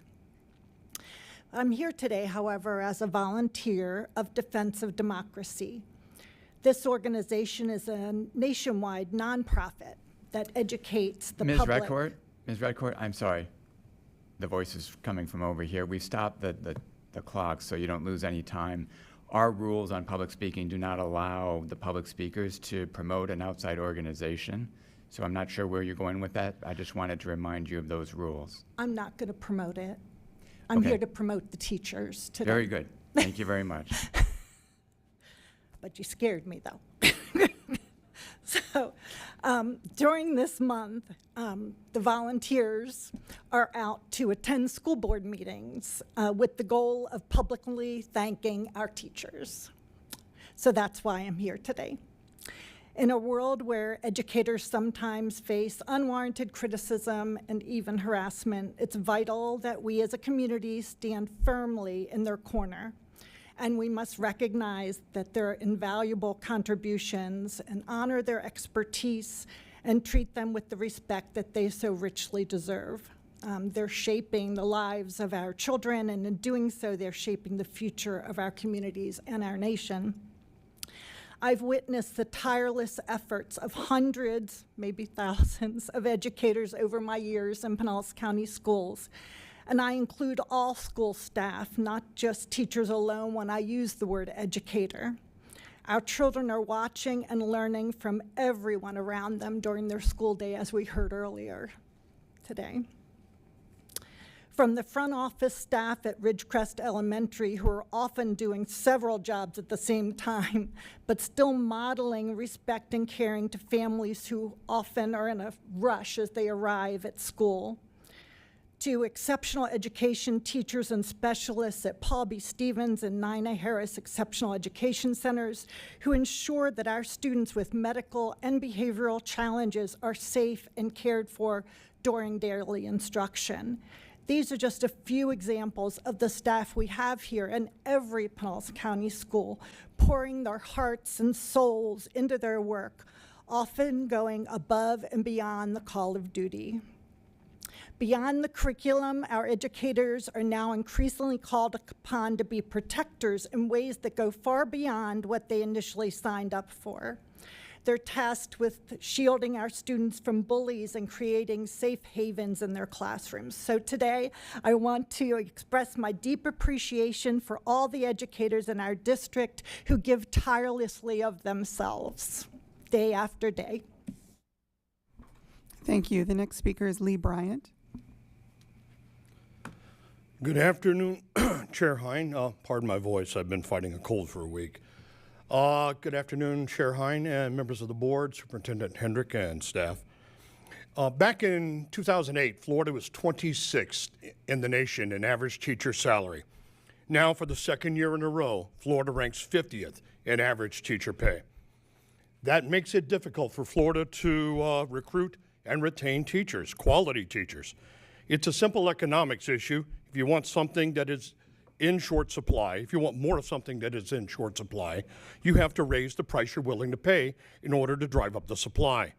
I'm here today, however, as a volunteer of Defense of Democracy. This organization is a nationwide nonprofit that educates the public. Ms. Redcourt, I'm sorry. The voice is coming from over here. We've stopped the clock so you don't lose any time. Our rules on public speaking do not allow the public speakers to promote an outside organization. So I'm not sure where you're going with that. I just wanted to remind you of those rules. I'm not going to promote it. I'm here to promote the teachers today. Very good. Thank you very much. But you scared me, though. So during this month, the volunteers are out to attend school board meetings with the goal of publicly thanking our teachers. So that's why I'm here today. In a world where educators sometimes face unwarranted criticism and even harassment, it's vital that we as a community stand firmly in their corner. And we must recognize that their invaluable contributions and honor their expertise and treat them with the respect that they so richly deserve. They're shaping the lives of our children, and in doing so, they're shaping the future of our communities and our nation. I've witnessed the tireless efforts of hundreds, maybe thousands, of educators over my years in Pinellas County Schools. And I include all school staff, not just teachers alone when I use the word educator. Our children are watching and learning from everyone around them during their school day, as we heard earlier today. From the front office staff at Ridgecrest Elementary, who are often doing several jobs at the same time, but still modeling respect and caring to families who often are in a rush as they arrive at school, to exceptional education teachers and specialists at Paul B. Stevens and Nina Harris Exceptional Education Centers, who ensure that our students with medical and behavioral challenges are safe and cared for during daily instruction. These are just a few examples of the staff we have here in every Pinellas County school, pouring their hearts and souls into their work, often going above and beyond the call of duty. Beyond the curriculum, our educators are now increasingly called upon to be protectors in ways that go far beyond what they initially signed up for. They're tasked with shielding our students from bullies and creating safe havens in their classrooms. So today, I want to express my deep appreciation for all the educators in our district who give tirelessly of themselves, day after day. Thank you. The next speaker is Lee Bryant. Good afternoon, Chair Hine. Pardon my voice. I've been fighting a cold for a week. Good afternoon, Chair Hine and members of the board, Superintendent Hendrick and staff. Back in 2008, Florida was 26th in the nation in average teacher salary. Now, for the second year in a row, Florida ranks 50th in average teacher pay. That makes it difficult for Florida to recruit and retain teachers, quality teachers. It's a simple economics issue. If you want something that is in short supply, if you want more of something that is in short supply, you have to raise the price you're willing to pay in order to drive up the supply.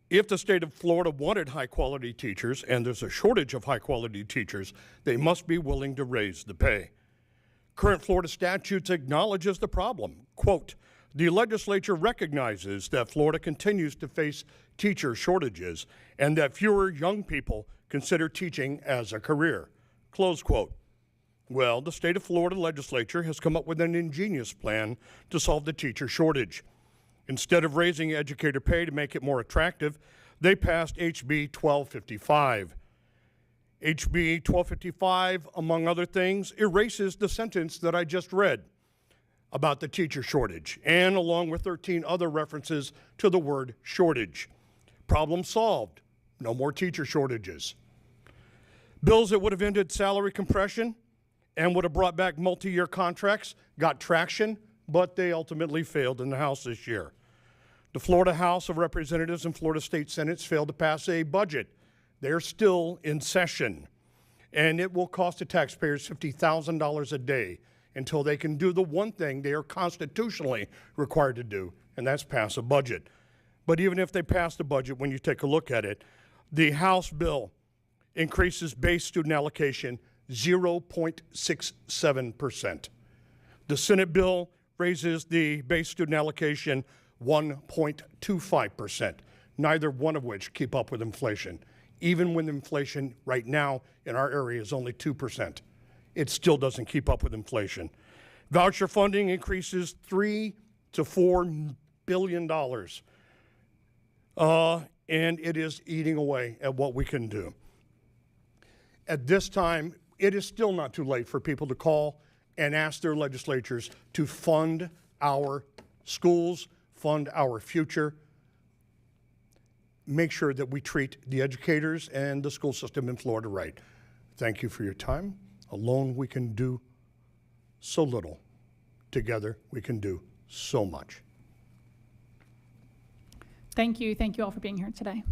If the state of Florida wanted high-quality teachers, and there's a shortage of high-quality teachers, they must be willing to raise the pay. Current Florida statutes acknowledges the problem. Quote, "The legislature recognizes that Florida continues to face teacher shortages and that fewer young people consider teaching as a career." Close quote. Well, the state of Florida legislature has come up with an ingenious plan to solve the teacher shortage. Instead of raising educator pay to make it more attractive, they passed HB 1255. HB 1255, among other things, erases the sentence that I just read about the teacher shortage, and along with 13 other references to the word shortage. Problem solved. No more teacher shortages. Bills that would have ended salary compression and would have brought back multi-year contracts got traction, but they ultimately failed in the House this year. The Florida House of Representatives and Florida State Senates failed to pass a budget. They're still in session, and it will cost the taxpayers $50,000 a day until they can do the one thing they are constitutionally required to do, and that's pass a budget. But even if they pass the budget, when you take a look at it, the House bill increases base student allocation 0.67%. The Senate bill raises the base student allocation 1.25%, neither one of which keep up with inflation. Even when inflation right now in our area is only 2%, it still doesn't keep up with inflation. Voucher funding increases $3 to $4 billion, and it is eating away at what we can do. At this time, it is still not too late for people to call and ask their legislatures to fund our schools, fund our future, make sure that we treat the educators and the school system in Florida right. Thank you for your time. Alone we can do so little. Together we can do so much. Thank you. Thank you all for being here today.